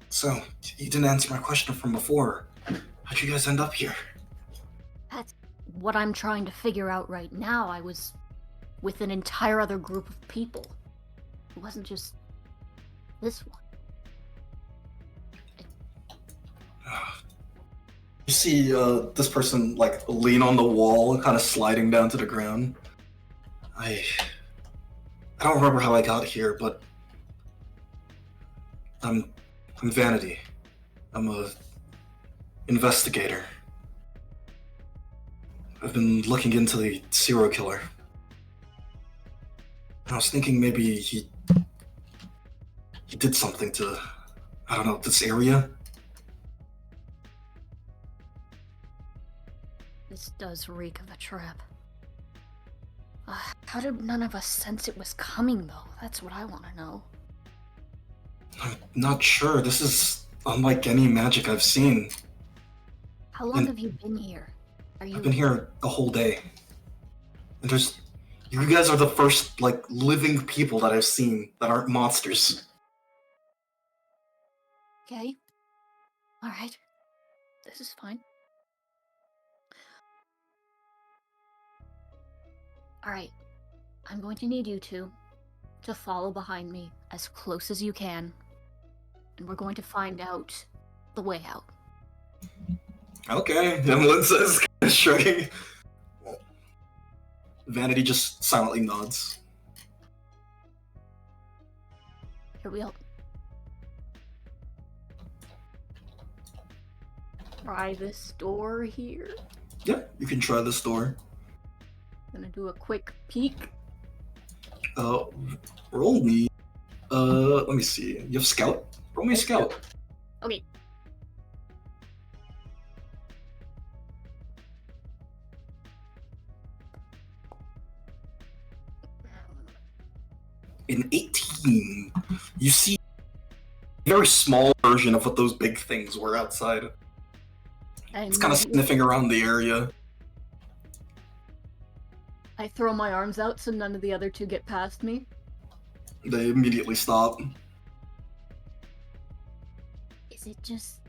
So, you didn't answer my question from before. How'd you guys end up here? That's what I'm trying to figure out right now. I was with an entire other group of people. It wasn't just this one. You see this person like lean on the wall, kind of sliding down to the ground. I don't remember how I got here, but I'm Vanity. I'm a investigator. I've been looking into the serial killer. I was thinking maybe he did something to, I don't know, this area. This does reek of a trap. How did none of us sense it was coming, though? That's what I want to know. I'm not sure. This is unlike any magic I've seen. How long have you been here? I've been here the whole day. And you guys are the first, like, living people that I've seen that aren't monsters. Okay. Alright. This is fine. Alright. I'm going to need you two to follow behind me as close as you can. And we're going to find out the way out. Okay, Emlyn says, shrugging. Vanity just silently nods. Here we go. Try this door here. Yeah, you can try this door. Gonna do a quick peek. Roll me. Let me see. You have scout? Roll me a scout. Okay. In 18, you see a very small version of what those big things were outside. It's kind of sniffing around the area. I throw my arms out so none of the other two get past me. They immediately stop. Is it just...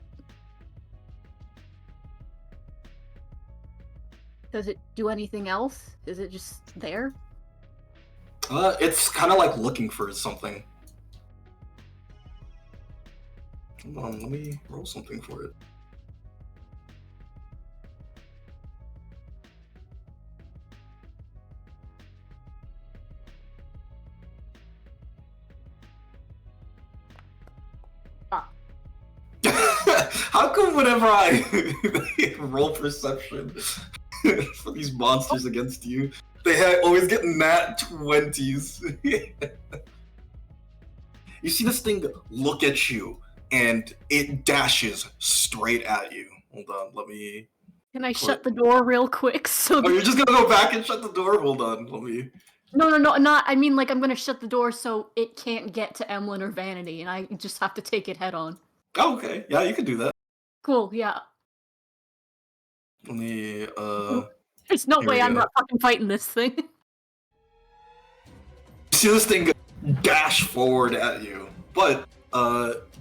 Does it do anything else? Is it just there? It's kind of like looking for something. Hold on, let me roll something for it. How come whenever I roll perception for these monsters against you, they always get nat 20s? You see this thing look at you, and it dashes straight at you. Hold on, let me... Can I shut the door real quick so... Oh, you're just gonna go back and shut the door? Hold on, let me... No, not... I mean, like, I'm gonna shut the door so it can't get to Emlyn or Vanity, and I just have to take it head on. Oh, okay. Yeah, you can do that. Cool, yeah. Let me, There's no here way we I'm go. not fucking fighting this thing. You see this thing dash forward at you, but,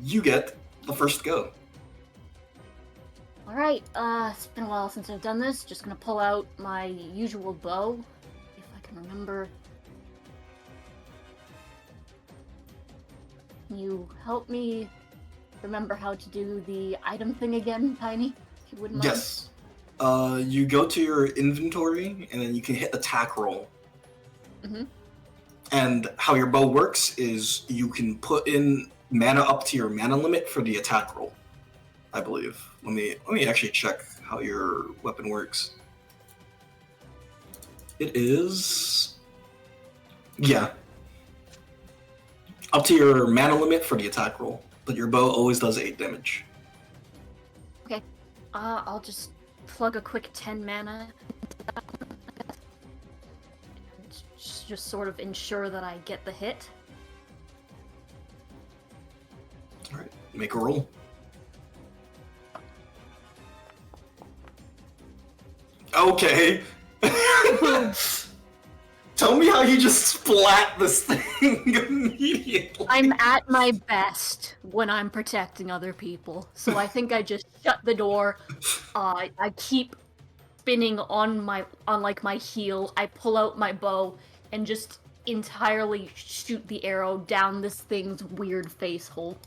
you get the first go. Alright, it's been a while since I've done this. Just gonna pull out my usual bow, if I can remember. Can you help me remember how to do the item thing again, Tiny? If you wouldn't mind. Yes. You go to your inventory, and then you can hit attack roll. Mm-hmm. And how your bow works is you can put in mana up to your mana limit for the attack roll, I believe. Let me actually check how your weapon works. It is Yeah. Up to your mana limit for the attack roll, but your bow always does 8 damage. Okay. I'll just plug a quick 10 mana. Just sort of ensure that I get the hit. Alright, make a roll. Okay. Tell me how you just splat this thing immediately. I'm at my best when I'm protecting other people, so I think I just shut the door. I keep spinning on my heel. I pull out my bow and just entirely shoot the arrow down this thing's weird face hole.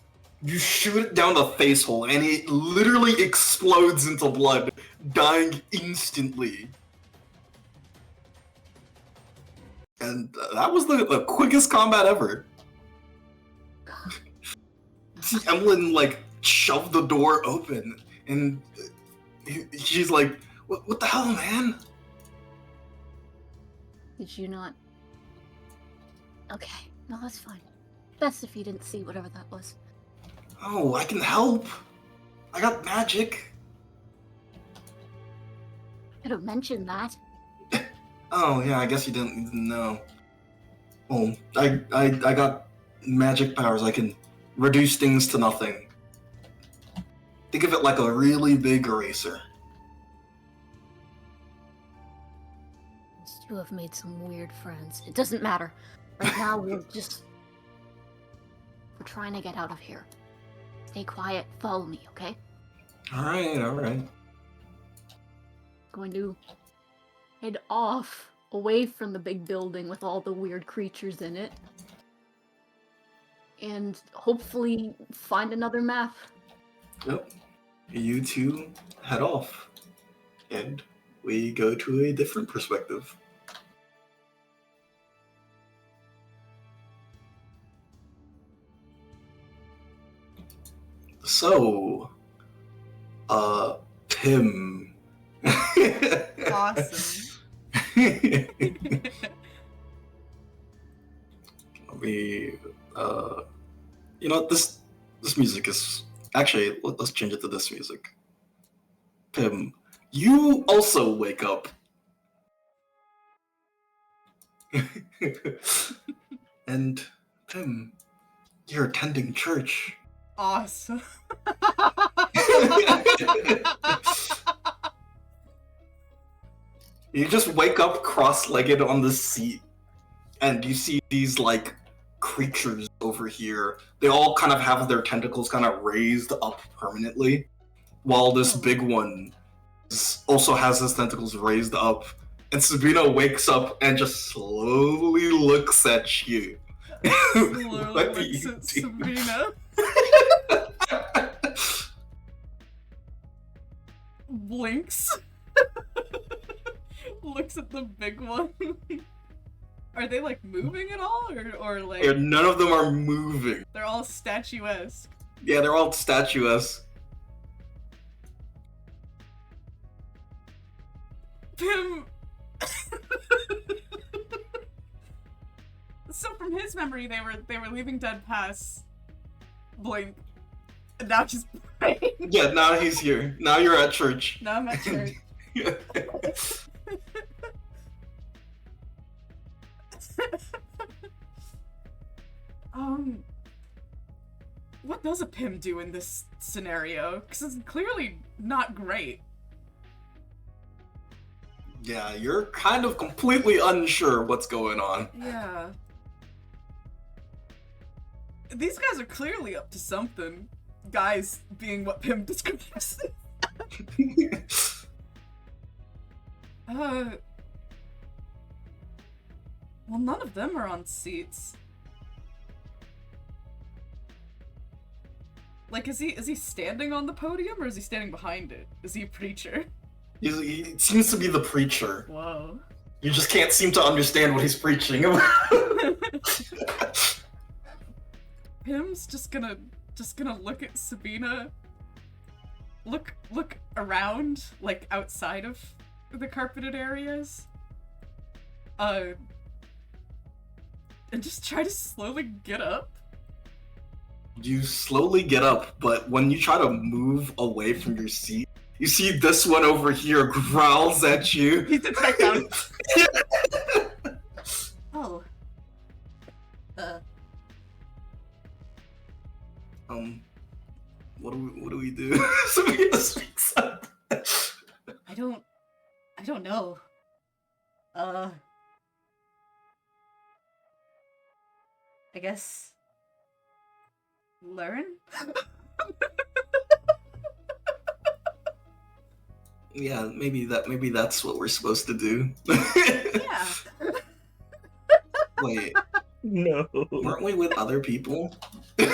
You shoot it down the face hole, and it literally explodes into blood, dying instantly. And that was the quickest combat ever. See Emlyn, like, shove the door open, and she's like, what the hell, man? Did you not? Okay, no, that's fine. Best if you didn't see whatever that was. Oh, I can help. I got magic. Could have mentioned that. Oh, yeah, I guess you didn't know. Well, I got magic powers. I can reduce things to nothing. Think of it like a really big eraser. These two have made some weird friends. It doesn't matter. Right now, we're trying to get out of here. Stay quiet, follow me, okay? Alright. Going to head off, away from the big building with all the weird creatures in it. And hopefully find another map. Yep. You two head off. And we go to a different perspective. So, Tim. Awesome. You know, this music is actually, let's change it to this music. Pim, you also wake up. And Pim, you're attending church. Awesome. You just wake up cross-legged on the seat, and you see these, like, creatures over here. They all kind of have their tentacles kind of raised up permanently, while this big one also has his tentacles raised up. And Sabina wakes up and just slowly looks at you. Slowly What do looks you at do? Sabina. Blinks. Looks at the big one. Are they like moving at all, or like None of them are moving. they're all statuesque? Yeah, they're all statuesque. Pim. So from his memory, they were leaving Dead Pass. Blink. And now just praying. Yeah, now he's here. Now you're at church. Now I'm at church. What does a Pim do in this scenario? Because it's clearly not great. Yeah, you're kind of completely unsure what's going on. Yeah. These guys are clearly up to something. Guys being what Pim describes. Well, none of them are on seats. Like, is he standing on the podium, or is he standing behind it? Is he a preacher? He seems to be the preacher. Whoa. You just can't seem to understand what he's preaching about. Pim's just gonna look at Sabina. Look around, like outside of the carpeted areas. and just try to slowly get up. You slowly get up, but when you try to move away from your seat, you see this one over here growls at you. He sits back down. Oh. What do we do? Sophia speaks up. I don't know. I guess learn? Yeah, maybe that's what we're supposed to do. Yeah. Wait, No. weren't we with other people? Wait,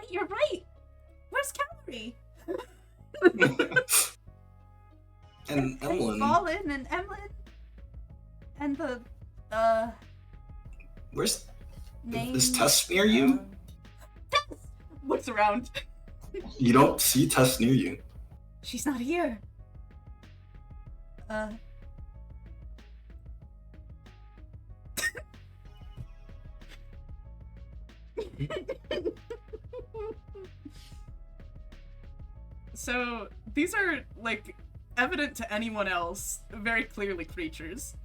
you're right. Where's Calorie? And Emlyn. Fallen and Emlyn. And the Where's name. is Tess near you? Tess looks around. You don't see Tess near you. She's not here. So these are like evident to anyone else, very clearly creatures.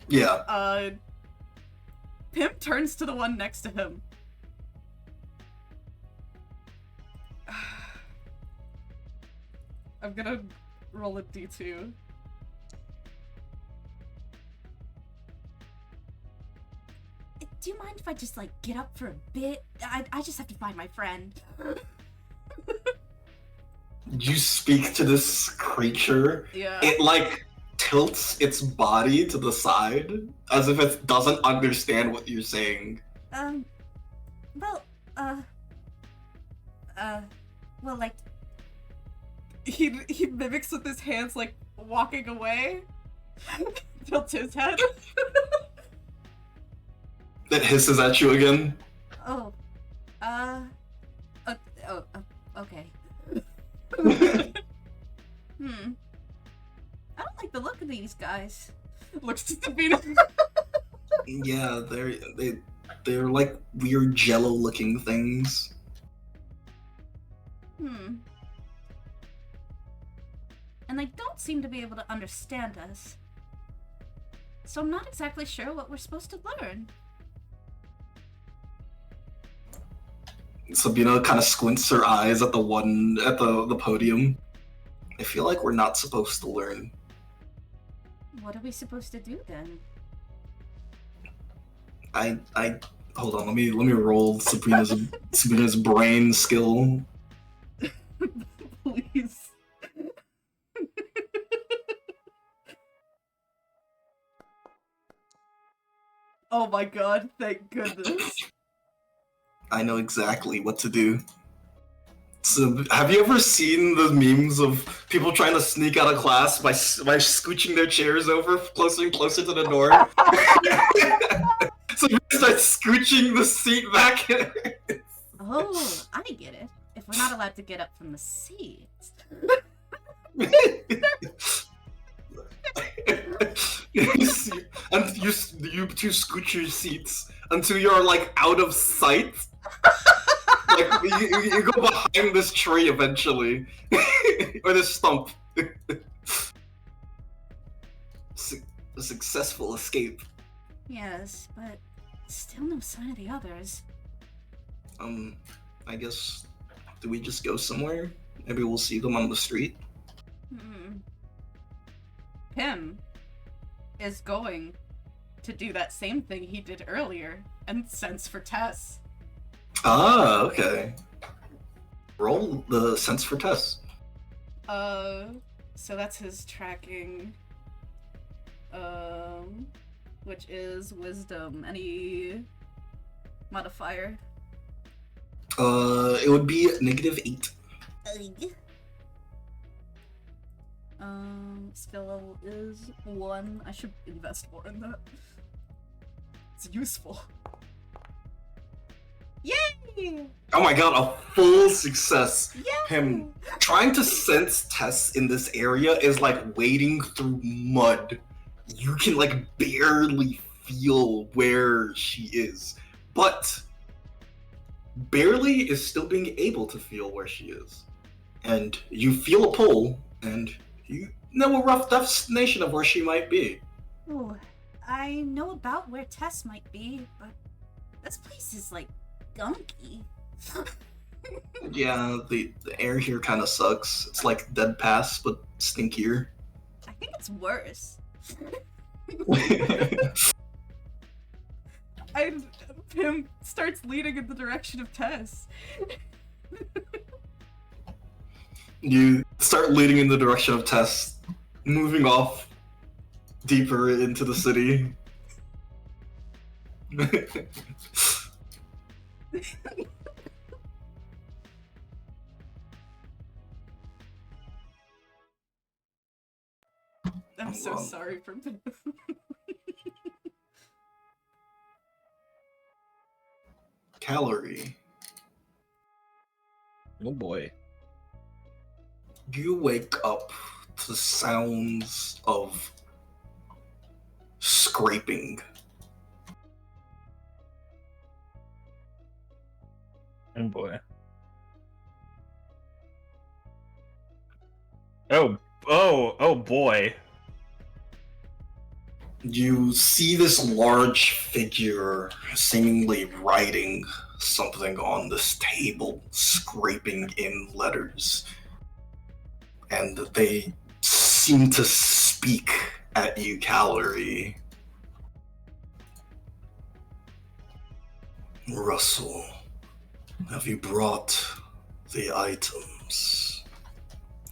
Yeah. Pim turns to the one next to him. I'm gonna roll a d2. Do you mind if I just like get up for a bit? I just have to find my friend. You speak to this creature. Yeah. It like tilts its body to the side as if it doesn't understand what you're saying. Well, like he mimics with his hands, like walking away. Tilts his head. It hisses at you again. Okay. I don't like the look of these guys. Looks to Sabina. Yeah, they're like weird jello-looking things. And they don't seem to be able to understand us. So I'm not exactly sure what we're supposed to learn. Sabina kind of squints her eyes at the one at the podium. I feel like we're not supposed to learn. What are we supposed to do then? I hold on. Let me roll Sabina's brain skill. Please. Oh my god, thank goodness. I know exactly what to do. So, have you ever seen the memes of people trying to sneak out of class by scooching their chairs over closer and closer to the door? So you start scooching the seat back. Oh, I get it. If we're not allowed to get up from the seats. And you two scooch your seats until you're like out of sight. Like you go behind this tree eventually, or this stump. A successful escape. Yes, but still no sign of the others. I guess, do we just go somewhere? Maybe we'll see them on the street. Pim is going to do that same thing he did earlier and sense for Tess. Ah, okay. Roll the sense for Tess. So that's his tracking. Which is wisdom. Any modifier? It would be -8. Skill level is 1. I should invest more in that. It's useful. Yay! Oh my god, a full success. Yay! Him trying to sense Tess in this area is like wading through mud. You can like barely feel where she is, but barely is still being able to feel where she is. And you feel a pull, and you know a rough destination of where she might be. Ooh, I know about where Tess might be, but this place is like gunky. Yeah, the air here kind of sucks. It's like Dead Pass, but stinkier. I think it's worse. And Pim starts leading in the direction of Tess. You start leading in the direction of Tess, moving off deeper into the city. I'm so Wow. sorry for Pim. Calorie. Oh boy. You wake up to sounds of scraping. Oh boy. Oh boy. You see this large figure seemingly writing something on this table, scraping in letters. And they seem to speak at you, Calorie. Russell, have you brought the items?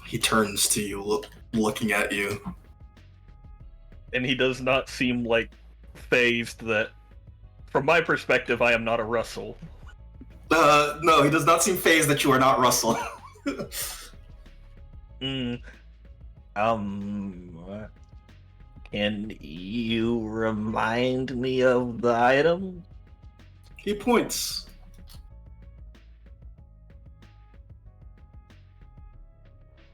He turns to you, looking at you. And he does not seem like phased that, from my perspective, I am not a Russell. No, he does not seem phased that you are not Russell. Can you remind me of the item? He points.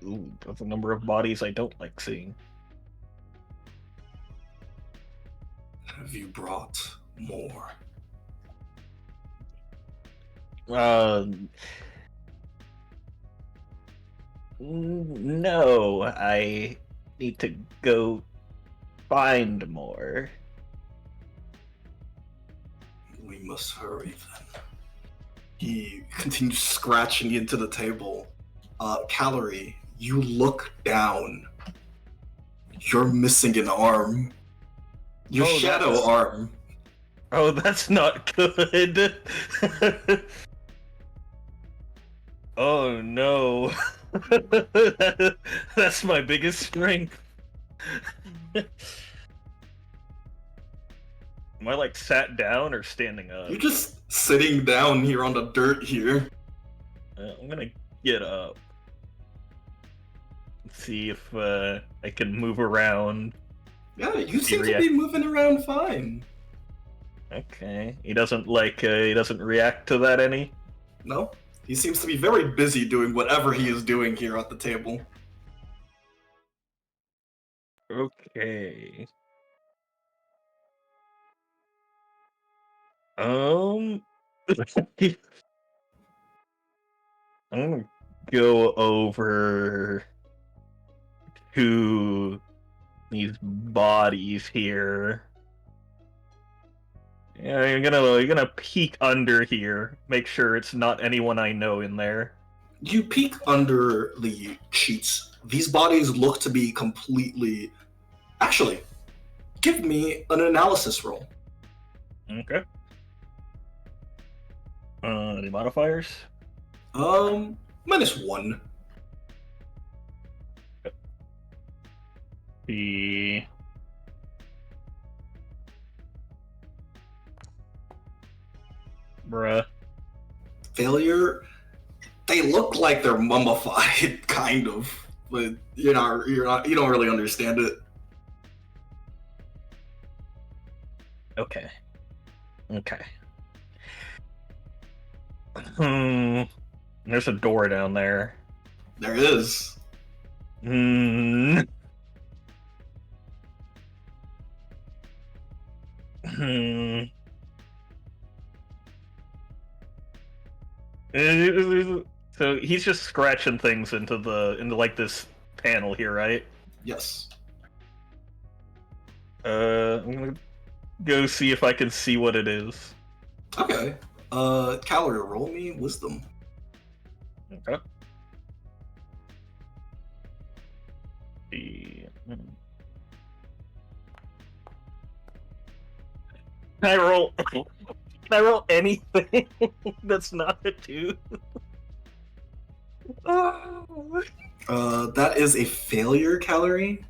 Ooh, that's a number of bodies I don't like seeing. Have you brought more? No, I need to go find more. We must hurry then. He continues scratching into the table. Calorie, you look down. You're missing an arm. Your Oh, shadow that's- arm. Oh, that's not good. Oh no. That's my biggest strength. Am I like sat down or standing up? You're just sitting down here on the dirt here. I'm gonna get up. See if I can move around. Yeah, you seem to be moving around fine. Okay. He doesn't react to that any? No? He seems to be very busy doing whatever he is doing here at the table. Okay. I'm gonna go over to these bodies here. Yeah, you're gonna peek under here, make sure it's not anyone I know in there. You peek under the sheets. These bodies look to be completely... Actually, give me an analysis roll. Okay. Any modifiers? -1. The bruh. Failure. They look like they're mummified, kind of, but you don't really understand it. Okay. There's a door down there. There is. Hmm. So he's just scratching things into like this panel here, right? Yes. I'm gonna go see if I can see what it is. Okay. Calorie, roll me wisdom. Okay. Can I roll? Can I roll anything that's not a 2? That is a failure, Calorie.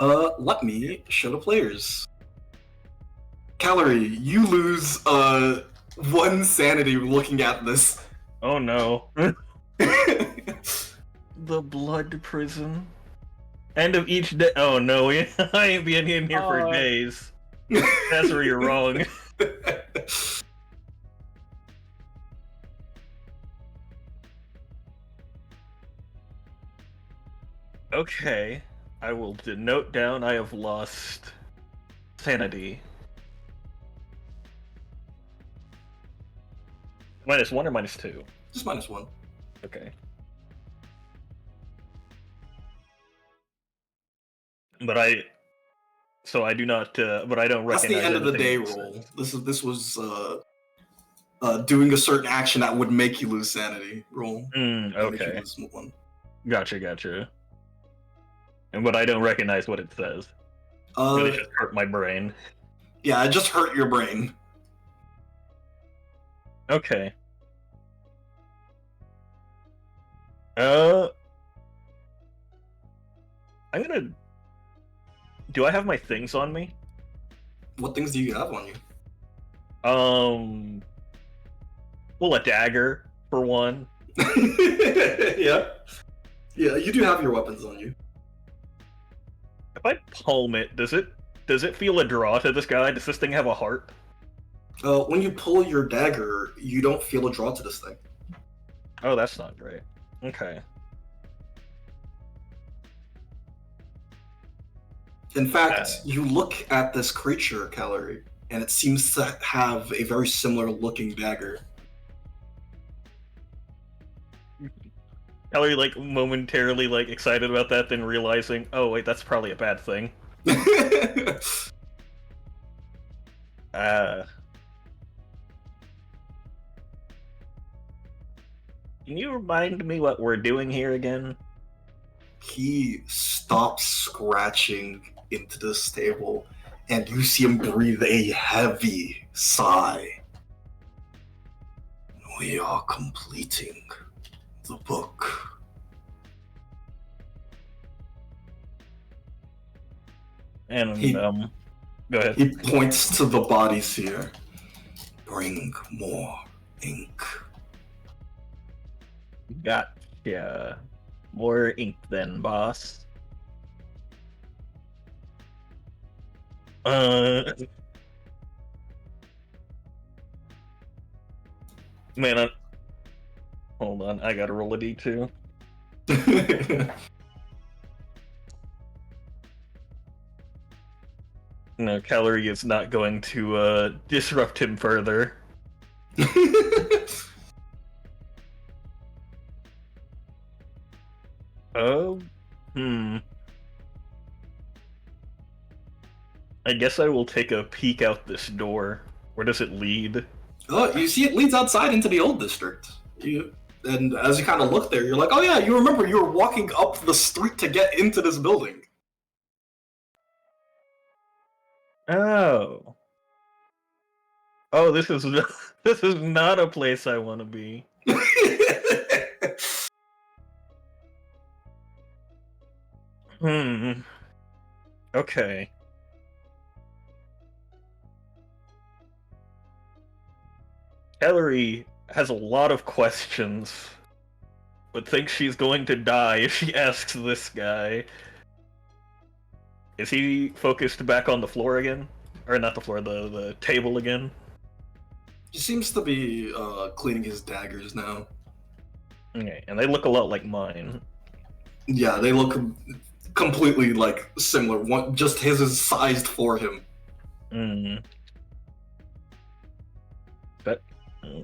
Let me show the players. Calorie, you lose 1 sanity looking at this. Oh no. The blood prison. End of each day. Oh no, I ain't been in here for days. That's where you're wrong. Okay, I will denote down I have lost sanity. -1 or -2? Just -1. Okay. But I do not. But I don't That's recognize. the end of the day anything roll. This was doing a certain action that would make you lose sanity. Roll. That makes you Okay. lose 1. Gotcha. But I don't recognize what it says. But it just hurt my brain. Yeah, it just hurt your brain. Okay. I'm gonna. Do I have my things on me? What things do you have on you? Well, a dagger for one. Yeah, you do have your weapons on you. If I palm it, does it feel a draw to this guy? Does this thing have a heart? When you pull your dagger, you don't feel a draw to this thing. Oh, that's not great. Okay. In fact, you look at this creature, Calorie, and it seems to have a very similar looking dagger. Ellie, like, momentarily, like, excited about that, then realizing, oh, wait, that's probably a bad thing. Can you remind me what we're doing here again? He stops scratching into this table, and you see him breathe a heavy sigh. We are completing the book. And, go ahead. He points to the bodies here. Bring more ink. Gotcha. More ink then, boss. Man, hold on, I gotta roll a d2. No, Calorie is not going to disrupt him further. Oh, I guess I will take a peek out this door. Where does it lead? Oh, you see it leads outside into the old district. And as you kind of look there, you're like, oh yeah, you remember you were walking up the street to get into this building. Oh. Oh, this is this is not a place I want to be. Okay. Ellery has a lot of questions, but thinks she's going to die if she asks this guy. Is he focused back on the floor again? Or not the floor, the table again? He seems to be cleaning his daggers now. Okay, and they look a lot like mine. Yeah, they look completely like similar. One, just his is sized for him. Mm.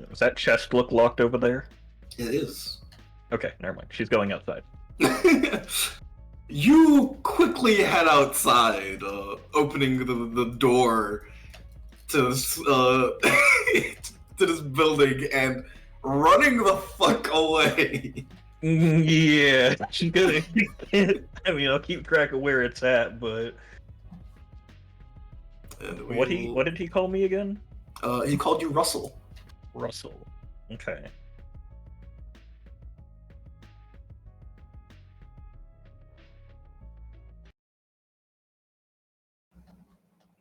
Does that chest look locked over there? It is. Okay, never mind. She's going outside. You quickly head outside, opening the door to this, to this building and running the fuck away. Yeah, she's gonna. I mean, I'll keep track of where it's at, but And what did he call me again? he called you Russell. Russell. Okay.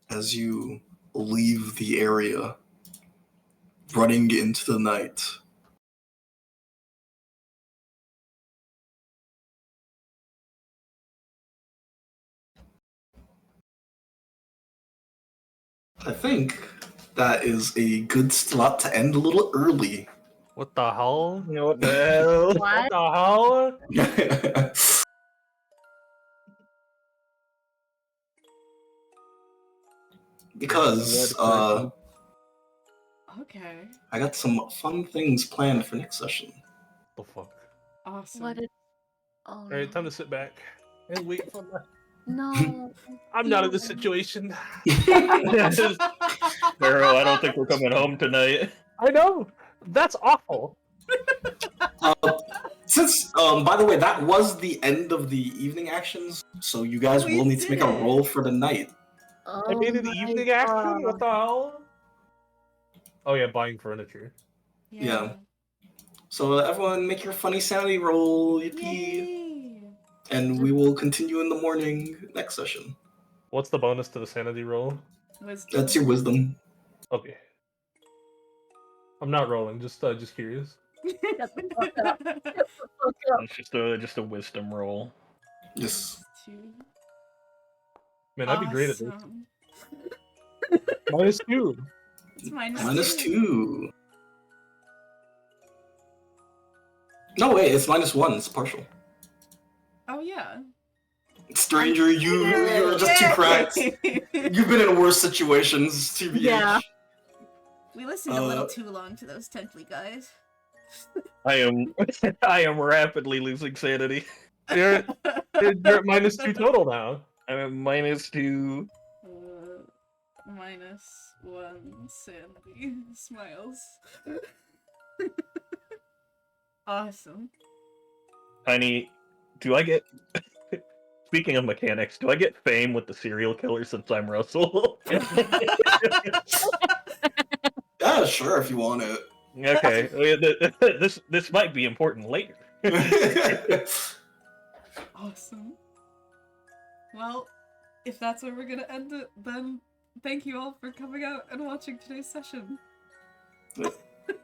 As you leave the area, running into the night, I think that is a good slot to end a little early. What the hell? You know what the hell? What the hell? Because Okay. I got some fun things planned for next session. The fuck? Awesome. What is? Oh, Alright, time to sit back and wait for my... no. I'm not in this situation. Pharaoh, I don't think we're coming home tonight. I know! That's awful! Since, by the way, that was the end of the evening actions, so you guys We will need to make did a it. roll for the night. I made it my evening action? What God. the hell? Oh yeah, buying furniture. Yeah. So everyone make your funny sanity roll, yippee, Yay! and we will continue in the morning next session. What's the bonus to the sanity roll? Wisdom. That's your wisdom. Okay. I'm not rolling, just curious. Shut the fuck up. Shut the fuck up. It's just a wisdom roll. Yes. Man, I'd be great at this. Awesome. -2. It's minus -2. No, wait, it's -1. It's partial. Oh yeah. Stranger, you're just too cracked. You've been in worse situations, TBH. Yeah. We listened a little too long to those Tentley guys. I am rapidly losing sanity. You're at -2 total now. I'm at -2. -1 sanity. Smiles. Awesome. Tiny, do I get... Speaking of mechanics, do I get fame with the serial killer since I'm Russell? Yeah, sure, if you want it. Okay, this might be important later. Awesome. Well, if that's where we're gonna end it, then thank you all for coming out and watching today's session.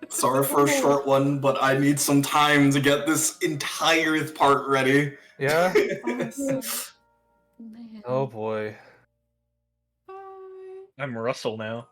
Sorry for a short one, but I need some time to get this entire part ready. Yeah? Awesome. Man. Oh boy. Bye. I'm Russell now.